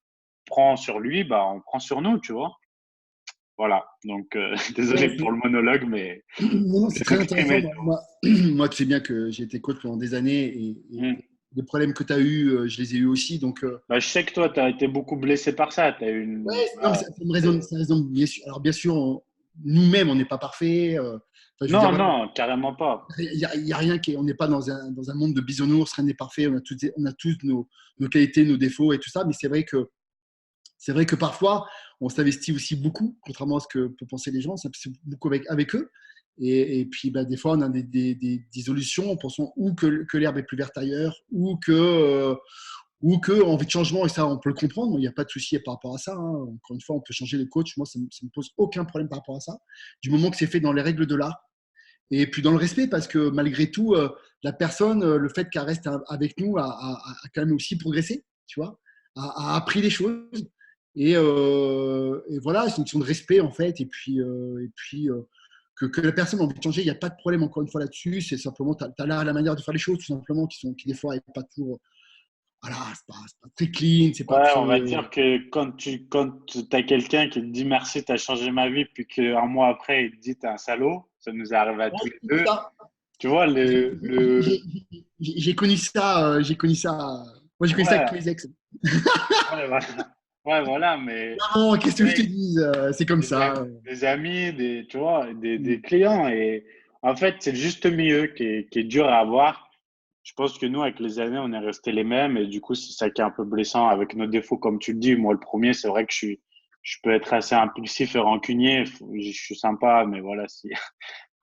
prend sur lui, bah, on prend sur nous, tu vois. Voilà. Donc, désolé pour le monologue, mais Non, je c'est vais très intéressant. m'exprimer. Moi, tu sais bien que j'ai été coach pendant des années et Hmm. les problèmes que tu as eus, je les ai eus aussi. Donc, Bah, je sais que toi, tu as été beaucoup blessé par ça. Tu as eu ouais, une. non, mais Voilà, ça me résonne, ça résonne bien sûr. Alors, bien sûr, nous-mêmes, on n'est pas parfaits. Enfin, je veux dire, non, voilà, non, carrément pas. il y a rien qui on n'est pas dans un monde de bisounours, rien n'est parfait. On a tous nos qualités, nos défauts et tout ça. Mais c'est vrai que parfois, on s'investit aussi beaucoup, contrairement à ce que peuvent penser les gens, on s'investit beaucoup avec eux. Et puis, bah, des fois, on a des dissolutions en pensant ou que l'herbe est plus verte ailleurs, ou que envie de changement, et ça, on peut le comprendre. Il n'y a pas de souci par rapport à ça, hein. Encore une fois, on peut changer les coachs. Moi, ça ne me pose aucun problème par rapport à ça, du moment que c'est fait dans les règles de l'art. Et puis dans le respect, parce que malgré tout, la personne, le fait qu'elle reste avec nous, a quand même aussi progressé, tu vois, a appris des choses. Et voilà, c'est une question de respect, en fait. Et puis, que la personne a envie de changer, il n'y a pas de problème, encore une fois, là-dessus. C'est simplement, tu as la manière de faire les choses, tout simplement, qui des fois, n'est pas toujours. Voilà, c'est pas très clean, c'est pas Ouais, très. on va dire que quand as quelqu'un qui te dit merci, tu as changé ma vie, puis qu'un mois après, il te dit t'es un salaud, ça nous est arrivé à tous Ouais, les c'est deux. ça. Tu vois, J'ai j'ai connu ça, j'ai connu ça. Moi, j'ai connu ça avec tous ouais, mes ex. ouais, voilà. Ouais, voilà, mais Non, qu'est-ce que je te avec dis? C'est comme ça. des amis, tu vois, des clients. Et en fait, c'est le juste milieu qui est dur à avoir. Je pense que nous, avec les années, on est restés les mêmes. Et du coup, c'est ça qui est un peu blessant avec nos défauts, comme tu le dis. Moi, le premier, c'est vrai que je peux être assez impulsif et rancunier. Je suis sympa, mais voilà, si.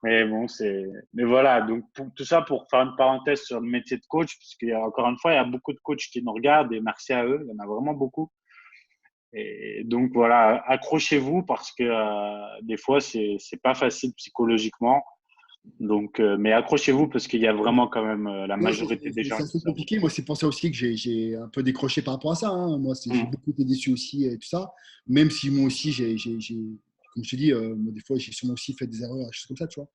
Mais bon, mais voilà. Donc, tout ça pour faire une parenthèse sur le métier de coach, parce qu'il y a encore une fois, il y a beaucoup de coachs qui nous regardent et merci à eux. Il y en a vraiment beaucoup. Et donc voilà, accrochez-vous parce que des fois c'est pas facile psychologiquement. Donc, mais accrochez-vous parce qu'il y a vraiment quand même la Non, majorité des gens c'est qui assez savent. compliqué. Moi, c'est pour ça aussi que j'ai un peu décroché par rapport à ça, hein. Moi, j'ai Hmm. beaucoup été déçu aussi et tout ça. Même si moi aussi, comme je te dis, moi, des fois, j'ai sûrement aussi fait des erreurs, des choses comme ça, tu vois.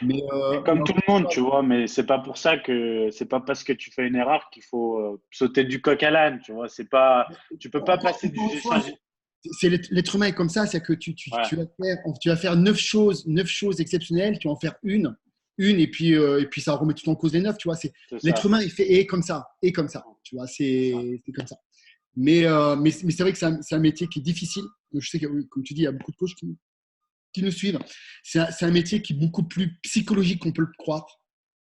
Mais, Mais mais comme tout le monde, tu vois, mais c'est pas pour ça que c'est pas parce que tu fais une erreur qu'il faut sauter du coq à l'âne, tu vois. C'est pas, tu peux pas passer du encore une fois, changer. c'est l'être humain est comme ça, c'est que tu, tu, Ouais, tu vas faire, tu vas faire neuf choses exceptionnelles, tu vas en faire une, et puis ça remet tout en cause les neuf, tu vois. c'est L'être ça. humain, il fait et comme ça, tu vois. C'est ça. C'est comme ça. Mais c'est vrai que c'est un métier qui est difficile. Je sais que, comme tu dis, il y a beaucoup de coachs qui nous suivent. C'est un métier qui est beaucoup plus psychologique qu'on peut le croire.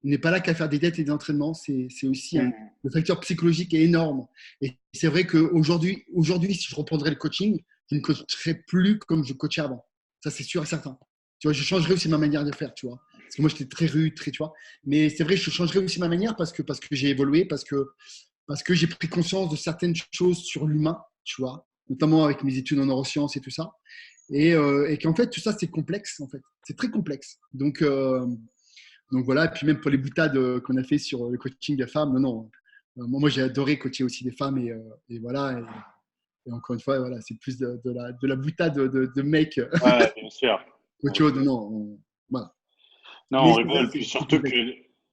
On n'est pas là qu'à faire des dettes et des entraînements. C'est aussi Hmm. le facteur psychologique est énorme. Et c'est vrai qu'aujourd'hui, si je reprendrais le coaching, je ne coacherais plus comme je coachais avant. Ça, c'est sûr et certain. Tu vois, je changerais aussi ma manière de faire, tu vois. Parce que moi, j'étais très rude, très, tu vois. Mais c'est vrai, je changerais aussi ma manière parce que j'ai évolué, parce que j'ai pris conscience de certaines choses sur l'humain, tu vois, notamment avec mes études en neurosciences et tout ça. Et qu'en fait, tout ça, c'est complexe, en fait. C'est très complexe. Donc voilà, et puis même pour les boutades qu'on a fait sur le coaching des femmes, non, non. Moi, j'ai adoré coacher aussi des femmes, et voilà. Et encore une fois, voilà, c'est plus de la boutade de mecs Ouais, bien sûr. On qu'autre chose. Non, rigole. non, voilà. Non, Mais on c'est vrai, rigole. Puis c'est surtout complexe.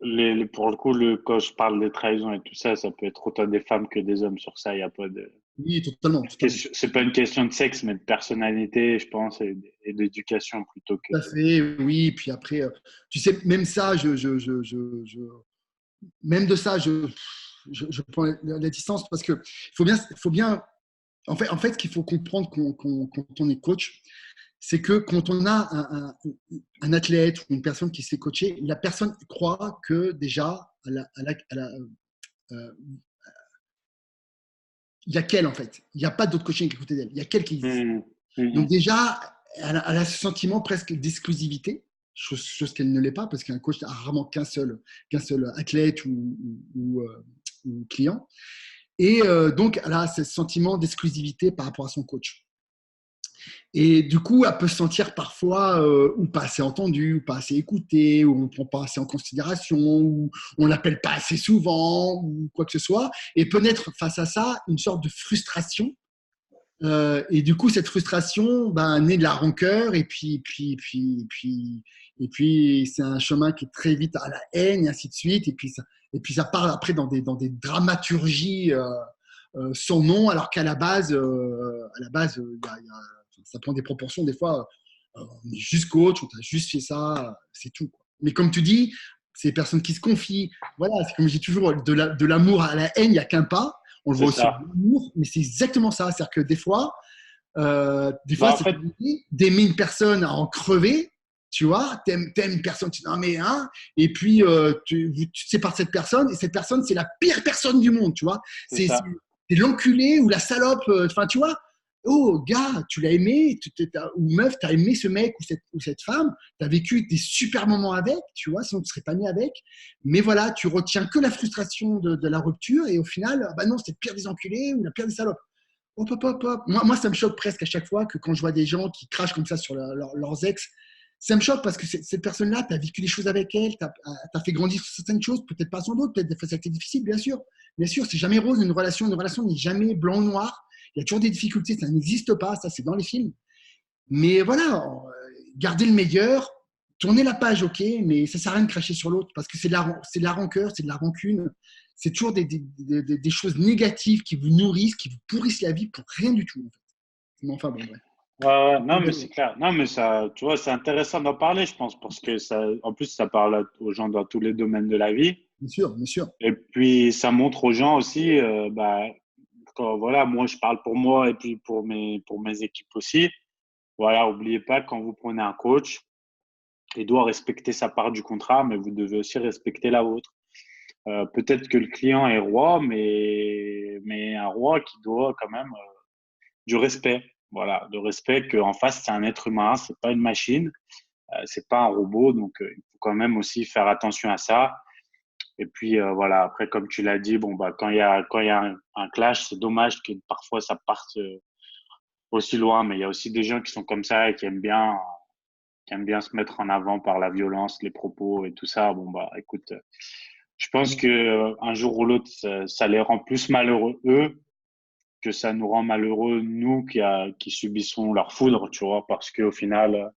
que pour le coup, quand je parle de trahison et tout ça, ça peut être autant des femmes que des hommes sur ça. Il y a pas de. Oui, totalement, totalement. C'est pas une question de sexe, mais de personnalité, je pense, et d'éducation plutôt que Tout à de. fait, oui. Puis après, tu sais, même ça, même de ça, je prends la distance parce que il faut bien. En fait, ce qu'il faut comprendre quand on est coach, c'est que quand on a un athlète ou une personne qui se fait coacher, la personne croit que déjà, euh, il y a qu'elle en fait. Il n'y a pas d'autre coaching à côté d'elle. Il y a qu'elle qui existe. Hmm, Donc hmm, déjà, elle a ce sentiment presque d'exclusivité, chose qu'elle ne l'est pas, parce qu'un coach n'a rarement qu'un seul athlète ou client. Et donc, elle a ce sentiment d'exclusivité par rapport à son coach. Et du coup, elle peut se sentir parfois ou pas assez entendue, ou pas assez écoutée, ou on ne prend pas assez en considération, ou on l'appelle pas assez souvent, ou quoi que ce soit. Et peut naître face à ça une sorte de frustration. Et du coup, cette frustration naît de la rancœur, et puis, c'est un chemin qui est très vite à la haine, et ainsi de suite. Et puis ça part après dans des dramaturgies sans nom, alors qu'à la base, ça prend des proportions des fois. On est juste coach, on t'a juste fait ça, c'est tout, quoi. Mais comme tu dis, c'est les personnes qui se confient. Voilà, c'est comme je dis toujours, de l'amour à la haine, il n'y a qu'un pas. On le C'est voit aussi ça. dans l'amour, mais c'est exactement ça. C'est-à-dire que des fois Bah, en c'est fait, d'aimer une personne à en crever. Tu vois, t'aimes une personne, tu dis non mais hein, et puis tu te sépares de cette personne, et cette personne c'est la pire personne du monde, tu vois. c'est C'est ça. l'enculé ou la salope, enfin tu vois. Oh gars, tu l'as aimé, ou meuf, t'as aimé ce mec ou cette femme, t'as vécu des super moments avec, tu vois, sinon tu serais pas né avec. Mais voilà, tu retiens que la frustration de la rupture, et au final, bah non, c'est le pire des enculés ou la pire des salopes. Hop, hop, hop, hop. Moi, ça me choque presque à chaque fois que quand je vois des gens qui crachent comme ça sur leurs ex, ça me choque parce que cette personne-là, tu as vécu des choses avec elle, tu as fait grandir sur certaines choses, peut-être pas sans d'autres, peut-être des fois ça a été difficile, bien sûr. Bien sûr, c'est jamais rose une relation n'est jamais blanc ou noir. Il y a toujours des difficultés, ça n'existe pas, ça c'est dans les films. Mais voilà, garder le meilleur, tourner la page, ok, mais ça ne sert à rien de cracher sur l'autre parce que c'est de la rancœur, c'est de la rancune. C'est toujours des choses négatives qui vous nourrissent, qui vous pourrissent la vie pour rien du tout. En fait. Mais enfin, bon, bref. Ouais, ouais, non, mais c'est clair. Non, mais ça, tu vois, c'est intéressant d'en parler, je pense, parce que ça, en plus, ça parle aux gens dans tous les domaines de la vie. Bien sûr, bien sûr. Et puis, ça montre aux gens aussi, bah, voilà, moi, je parle pour moi et puis pour mes équipes aussi. Voilà, oubliez pas, quand vous prenez un coach, il doit respecter sa part du contrat, mais vous devez aussi respecter la vôtre. Peut-être que le client est roi, mais un roi qui doit quand même du respect. Voilà, de respect qu'en face, c'est un être humain, c'est pas une machine, c'est pas un robot, donc il faut quand même aussi faire attention à ça. Et puis voilà, après, comme tu l'as dit, bon, bah, quand il y a un clash, c'est dommage que parfois ça parte aussi loin, mais il y a aussi des gens qui sont comme ça et qui aiment bien se mettre en avant par la violence, les propos et tout ça. Bon, bah, écoute, je pense que un jour ou l'autre, ça les rend plus malheureux, eux, que ça nous rend malheureux, nous, qui subissons leur foudre, tu vois, parce qu'au final,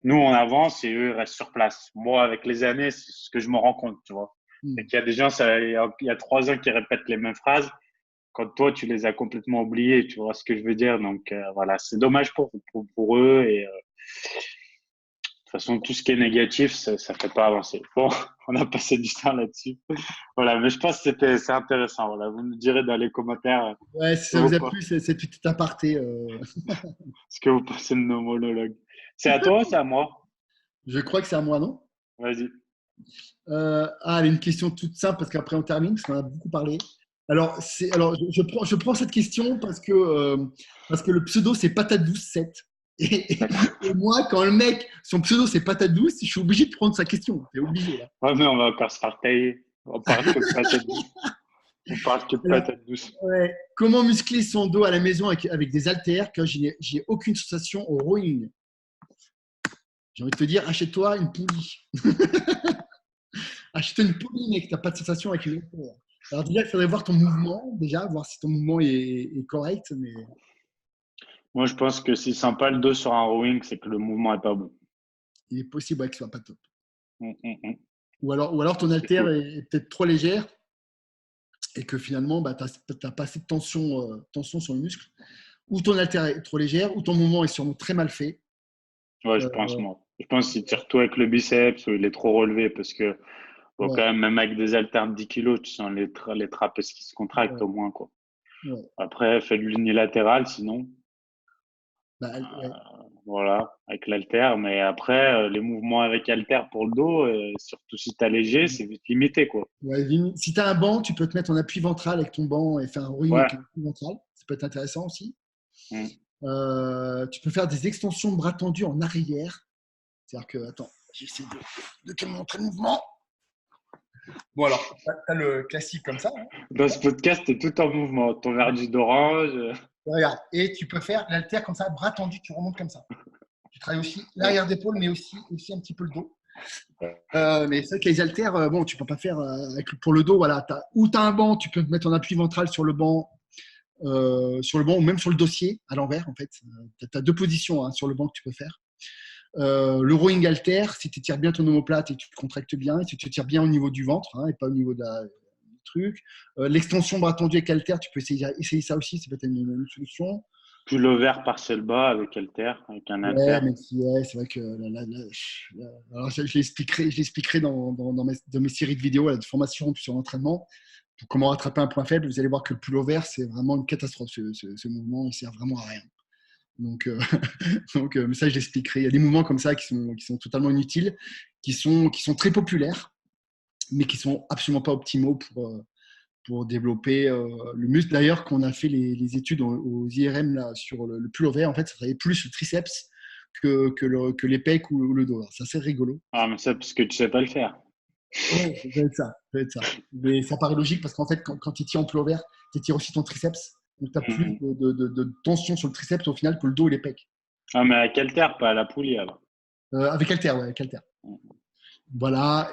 nous, on avance et eux, ils restent sur place. Moi, avec les années, c'est ce que je me rends compte, tu vois. Et Hmm. qu'il y a des gens, il y a 3 ans qui répètent les mêmes phrases, quand toi, tu les as complètement oubliés, tu vois ce que je veux dire. Donc, voilà, c'est dommage pour eux et de toute façon, tout ce qui est négatif, ça fait pas avancer. Bon, on a passé du temps là-dessus. Voilà, mais je pense que c'est intéressant. Voilà, vous nous direz dans les commentaires Ouais, si ce que ça vous vous, a plu, cette petite aparté, ce que vous pensez de nos monologues. C'est à toi ou c'est à moi? je crois que c'est à moi, non? Vas-y. Allez, une question toute simple parce qu'après on termine, parce qu'on a beaucoup parlé. Alors je prends cette question parce que le pseudo c'est patate douce 7. D'accord. Et moi, quand le mec, son pseudo c'est patate douce, je suis obligé de prendre sa question. C'est obligé là. Ouais, mais on va encore se faire tailler. On parle que de patates douces. On parle que de Alors, patates douces. ouais. Comment muscler son dos à la maison avec des haltères quand j'ai aucune sensation au rowing? J'ai envie de te dire, achète-toi une poulie. Achète-toi une poulie, mec, t'as pas de sensation avec une haltère. Alors déjà, il faudrait voir ton mouvement, déjà, voir si ton mouvement est correct, mais Moi, je pense que s'il sent pas le dos sur un rowing, c'est que le mouvement est pas bon. il est possible ouais, que ce soit pas top. Mm. Ou alors ton C'est haltère fou. est peut-être trop légère et que finalement, bah, tu n'as pas assez de tension sur le muscle. Ou ton haltère est trop légère, ou ton mouvement est sûrement très mal fait. Ouais, je pense, Euh, moi. Je pense qu'il tire tout avec le biceps ou il est trop relevé parce que, bon, ouais, quand même avec des haltères de 10 kilos, tu sens les trapèzes qui se contractent ouais, au moins, quoi. ouais. Après, fais de l'unilatéral, sinon, Bah, ouais. voilà, avec l'haltère. Mais après, les mouvements avec haltère pour le dos, surtout si t'as léger, c'est vite limité, quoi. Ouais, si tu as un banc, tu peux te mettre en appui ventral avec ton banc et faire un rowing Ouais. avec un appui ventral. Ça peut être intéressant aussi. Mm. Tu peux faire des extensions de bras tendus en arrière. C'est-à-dire que, attends, j'essaie de te montrer le mouvement. Bon, alors, tu as le classique comme ça. Hein. Dans ce podcast, t'es tout en mouvement. Ton verre d'huile d'orange. Regarde, et tu peux faire l'haltère comme ça, bras tendu, tu remontes comme ça. Tu travailles aussi Ouais. l'arrière d'épaule, mais aussi un petit peu le dos. Mais c'est vrai que les haltères, bon, tu peux pas faire pour le dos. Voilà, ou tu as un banc, tu peux te mettre en appui ventral sur le banc ou même sur le dossier à l'envers. En fait, tu as deux positions hein, sur le banc que tu peux faire. Le rowing halter, si tu tires bien ton omoplate et que tu te contractes bien, et si tu tires bien au niveau du ventre hein, et pas au niveau du truc. L'extension bras tendu avec halter, tu peux essayer ça aussi, c'est peut-être une solution. Pullover partiel bas avec halter, avec un halter. Ouais, mais ouais, c'est vrai que alors je l'expliquerai dans mes séries de vidéos de formation sur l'entraînement. Pour comment rattraper un point faible, vous allez voir que le pullover, c'est vraiment une catastrophe. Ce mouvement, il sert vraiment à rien. Donc, mais ça, je l'expliquerai. Il y a des mouvements comme ça qui sont totalement inutiles, qui sont très populaires, mais qui sont absolument pas optimaux pour développer le muscle. D'ailleurs, quand on a fait les études aux IRM là, sur le pullover, en fait, ça travaillait plus le triceps que les pecs ou le dos. C'est assez rigolo. Ah, mais ça, parce que tu sais pas le faire. Ouais, ça doit être ça. Ça doit être ça. Mais ça paraît logique parce qu'en fait, quand tu tires en pullover, tu tires aussi ton triceps. Donc, tu as plus Mhm. de tension sur le triceps au final que le dos et les pecs. Ah, mais avec halter, pas à la poulie alors. Avec halter, ouais, avec halter. Voilà.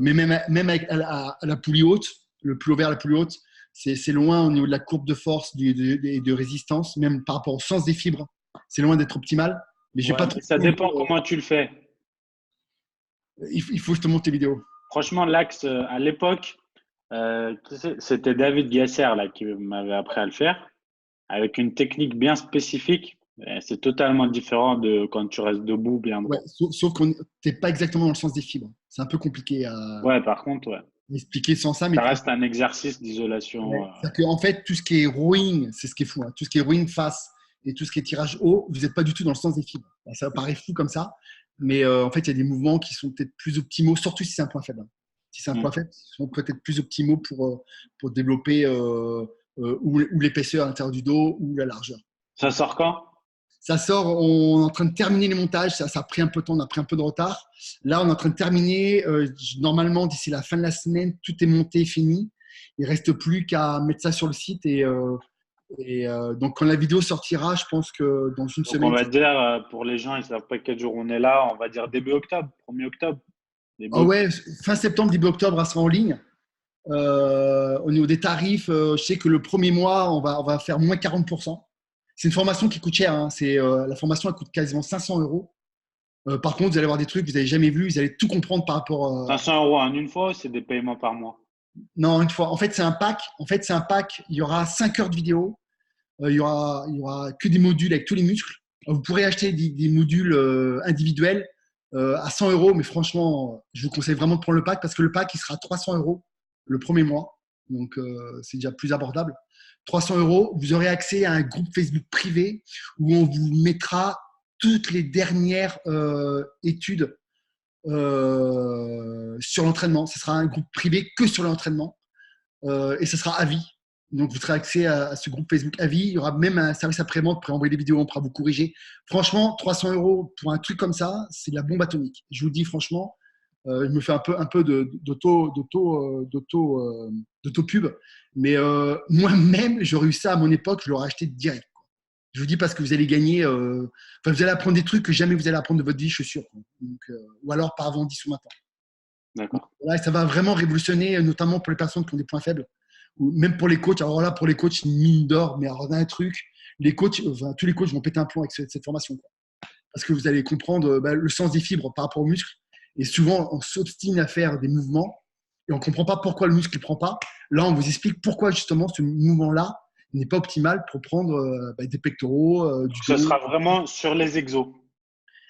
Mais même avec, à la poulie haute, le pullover à la poulie haute, c'est loin au niveau de la courbe de force et de résistance, même par rapport au sens des fibres. C'est loin d'être optimal. Mais j'ai Ouais, pas mais trop. ça dépend comment tu le fais. Il faut que je te montre tes vidéos. Franchement, l'axe, à l'époque, c'était David Gasser là, qui m'avait appris à le faire, avec une technique bien spécifique. C'est totalement différent de quand tu restes debout bien Ouais, droit. sauf qu'on n'est pas exactement dans le sens des fibres. C'est un peu compliqué à Ouais, par contre, ouais. expliquer sans ça, mais Ça reste un exercice d'isolation. ouais. C'est-à-dire qu'en fait, tout ce qui est rowing, c'est ce qui est fou, hein. Tout ce qui est rowing face et tout ce qui est tirage haut, vous n'êtes pas du tout dans le sens des fibres. Alors, ça paraît fou comme ça, mais en fait, il y a des mouvements qui sont peut-être plus optimaux, surtout si c'est un point faible, hein. Si c'est un point Mm. faible, ils sont peut-être plus optimaux pour développer ou l'épaisseur à l'intérieur du dos ou la largeur. Ça sort quand? Ça sort, on est en train de terminer les montages, ça a pris un peu de temps, on a pris un peu de retard. Là, on est en train de terminer. Normalement, d'ici la fin de la semaine, tout est monté, fini. Il ne reste plus qu'à mettre ça sur le site. Donc, quand la vidéo sortira, je pense que dans une Donc, on semaine. va dire, pour les gens, ils ne savent pas quel jour on est là, on va dire début octobre, 1er octobre. Début Ah ouais, octobre. fin septembre, début octobre, elle sera en ligne. Au niveau des tarifs, je sais que le premier mois, on va faire moins 40%. C'est une formation qui coûte cher, hein. La formation, elle coûte quasiment 500 euros. Par contre, vous allez avoir des trucs que vous n'avez jamais vus, vous allez tout comprendre par rapport. 500 euros en une fois, c'est des paiements par mois. Non, une fois. En fait, c'est un pack. En fait, c'est un pack. Il y aura 5 heures de vidéo. Il y aura que des modules avec tous les muscles. Vous pourrez acheter des modules individuels à 100 euros, mais franchement, je vous conseille vraiment de prendre le pack parce que le pack, il sera à 300 euros le premier mois. Donc, c'est déjà plus abordable. 300 euros, vous aurez accès à un groupe Facebook privé où on vous mettra toutes les dernières études sur l'entraînement. Ce sera un groupe privé que sur l'entraînement et ce sera à vie. Donc, vous aurez accès à ce groupe Facebook à vie. Il y aura même un service après-vente, vous pourrez envoyer des vidéos, on pourra vous corriger. Franchement, 300 euros pour un truc comme ça, c'est de la bombe atomique. Je vous le dis franchement, je me fais un peu d'auto-pub, mais moi-même, j'aurais eu ça à mon époque, je l'aurais acheté direct. Je vous dis parce que vous allez gagner, vous allez apprendre des trucs que jamais vous allez apprendre de votre vie, je suis sûr. Donc, ou alors par avant 10 ou maintenant. Donc, D'accord. là, ça va vraiment révolutionner, notamment pour les personnes qui ont des points faibles, ou même pour les coachs. Alors là, pour les coachs, c'est une mine d'or, mais alors, on a un truc, les coachs, tous les coachs vont péter un plomb avec cette formation, quoi. Parce que vous allez comprendre le sens des fibres par rapport aux muscles. Et souvent, on s'obstine à faire des mouvements et on ne comprend pas pourquoi le muscle ne prend pas. Là, on vous explique pourquoi justement ce mouvement-là n'est pas optimal pour prendre des pectoraux, du Donc, ça dos. sera vraiment sur les exos.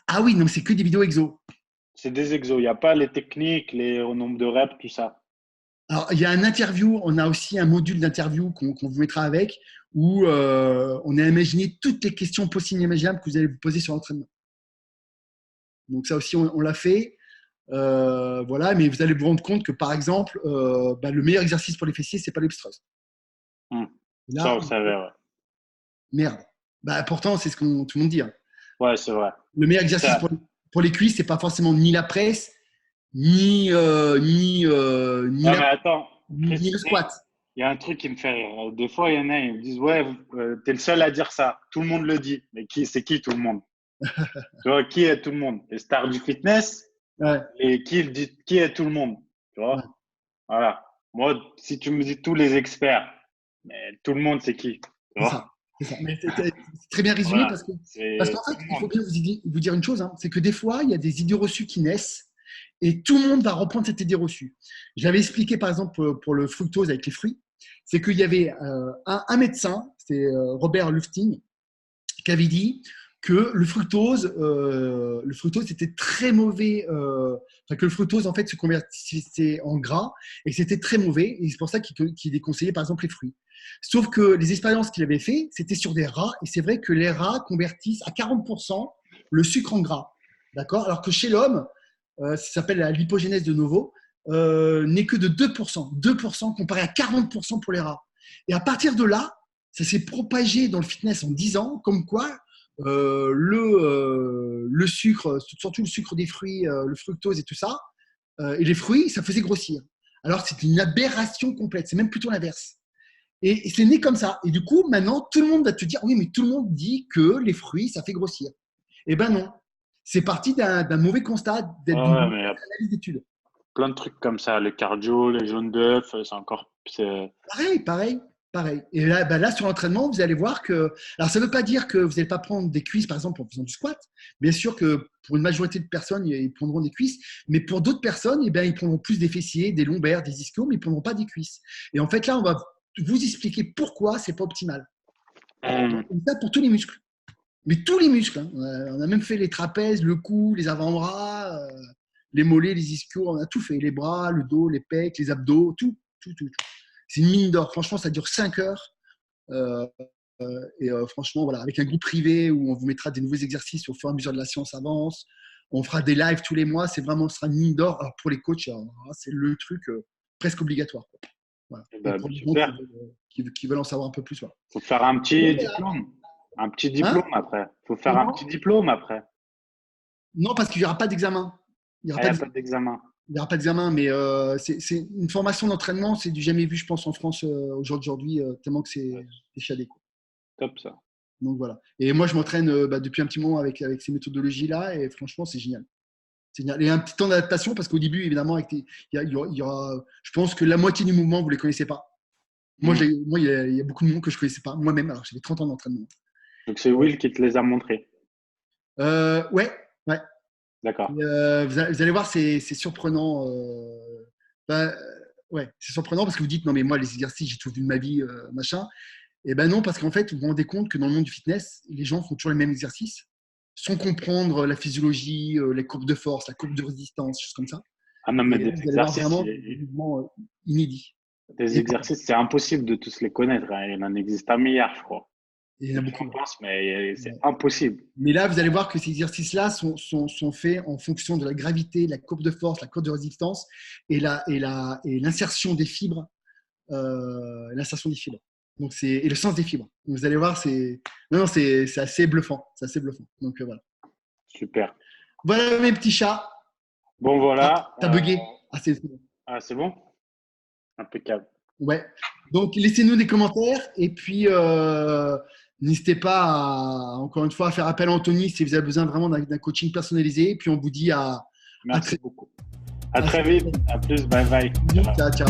Ah oui, non, c'est que des vidéos exo. C'est des exos. Il n'y a pas les techniques, au nombre de reps, tout ça. Alors, il y a un interview, on a aussi un module d'interview qu'on vous mettra avec, où on a imaginé toutes les questions possibles et imaginables que vous allez vous poser sur l'entraînement. Donc ça aussi, on l'a fait. Voilà, mais vous allez vous rendre compte que, par exemple, le meilleur exercice pour les fessiers, c'est pas l'abstrus. Hmm. Ça, Là, vous savez, ouais. merde. Pourtant, c'est ce que tout le monde dit, hein. Ouais, c'est vrai. Le meilleur exercice Ça, pour les cuisses, c'est pas forcément ni la presse, ni non, mais attends, le squat. il y a un truc qui me fait rire. Des fois, il y en a, ils me disent, ouais, t'es le seul à dire ça. Tout le monde le dit. Mais c'est qui tout le monde? Tu vois, qui est tout le monde? Les stars du fitness Ouais, et qui est tout le monde? Tu ouais, vois? Voilà. Moi, si tu me dis tous les experts, mais tout le monde, c'est qui? Tu c'est vois? ça. C'est ça. Mais c'est très bien résumé Voilà. parce C'est qu'en tout fait, le il faut monde. bien vous dire une chose, hein, c'est que des fois, il y a des idées reçues qui naissent et tout le monde va reprendre cette idée reçue. Je l'avais expliqué par exemple pour le fructose avec les fruits, c'est qu'il y avait un médecin, c'est Robert Lufting, qui avait dit que le fructose était très mauvais, que le fructose en fait se convertissait en gras et que c'était très mauvais. Et c'est pour ça qu'il déconseillait par exemple les fruits. Sauf que les expériences qu'il avait fait, c'était sur des rats et c'est vrai que les rats convertissent à 40% le sucre en gras, d'accord. Alors que chez l'homme, ça s'appelle la lipogénèse de novo, n'est que de 2% comparé à 40% pour les rats. Et à partir de là, ça s'est propagé dans le fitness en 10 ans, comme quoi le sucre, surtout le sucre des fruits, le fructose et tout ça, et les fruits, ça faisait grossir. Alors c'est une aberration complète, c'est même plutôt l'inverse. Et c'est né comme ça. Et du coup, maintenant, tout le monde va te dire, oui, mais tout le monde dit que les fruits, ça fait grossir. Eh ben non, c'est parti d'un mauvais constat, d'une Ouais, mais analyse d'études. plein de trucs comme ça, le cardio, les jaunes d'œufs, c'est encore. Pareil. Et là, là, sur l'entraînement, vous allez voir que. Alors, ça ne veut pas dire que vous n'allez pas prendre des cuisses, par exemple, en faisant du squat. Bien sûr que pour une majorité de personnes, ils prendront des cuisses. Mais pour d'autres personnes, eh bien, ils prendront plus des fessiers, des lombaires, des ischios, mais ils ne prendront pas des cuisses. Et en fait, là, on va vous expliquer pourquoi ce n'est pas optimal. Et ça pour tous les muscles. Mais tous les muscles. Hein. On a même fait les trapèzes, le cou, les avant-bras, les mollets, les ischios. On a tout fait. Les bras, le dos, les pecs, les abdos, tout. C'est une mine d'or. Franchement, ça dure 5 heures. Franchement, voilà, avec un groupe privé où on vous mettra des nouveaux exercices au fur et à mesure de la science avance. On fera des lives tous les mois. C'est vraiment, ce sera une mine d'or. Alors, pour les coachs, c'est le truc presque obligatoire. Voilà. Bah, pour les super. gens qui veulent en savoir un peu plus. Voilà. Faut faire un petit diplôme. Un petit diplôme après. Faut faire un petit diplôme après. Non, parce qu'il n'y aura pas d'examen. Il n'y a pas d'examen. Il n'y aura pas d'examen, mais c'est une formation d'entraînement, c'est du jamais vu, je pense, en France aujourd'hui, tellement que c'est chadé. Top ça. Donc voilà. Et moi, je m'entraîne depuis un petit moment avec ces méthodologies-là, et franchement, c'est génial. C'est génial. Et un petit temps d'adaptation, parce qu'au début, évidemment, il y aura, je pense que la moitié du mouvement, vous ne les connaissez pas. Moi, il y a beaucoup de monde que je ne connaissais pas. Moi-même, alors j'avais 30 ans d'entraînement. Donc, c'est Will qui te les a montrés. Ouais. D'accord. Vous allez voir, c'est surprenant. C'est surprenant parce que vous dites non, mais moi, les exercices, j'ai tout vu de ma vie, machin. Et ben non, parce qu'en fait, vous vous rendez compte que dans le monde du fitness, les gens font toujours les mêmes exercices sans comprendre la physiologie, les courbes de force, la courbe de résistance, choses comme ça. Ah non, mais des exercices, vraiment des mouvements inédits. Des exercices, c'est impossible de tous les connaître. Hein. Il en existe un milliard, je crois. Il y en a beaucoup. Je pense, mais c'est impossible. Mais là, vous allez voir que ces exercices-là sont faits en fonction de la gravité, la courbe de force, la courbe de résistance et l'insertion des fibres. Donc, et le sens des fibres. Donc, vous allez voir, c'est assez bluffant. C'est assez bluffant. Donc, voilà. Super. Voilà mes petits chats. Bon, voilà. T'as bugué. C'est bon? Impeccable. Ouais. Donc, laissez-nous des commentaires et puis n'hésitez pas encore une fois à faire appel à Anthony si vous avez besoin vraiment d'un coaching personnalisé. Et puis on vous dit Merci beaucoup. À très vite. À plus. Bye bye. Ciao.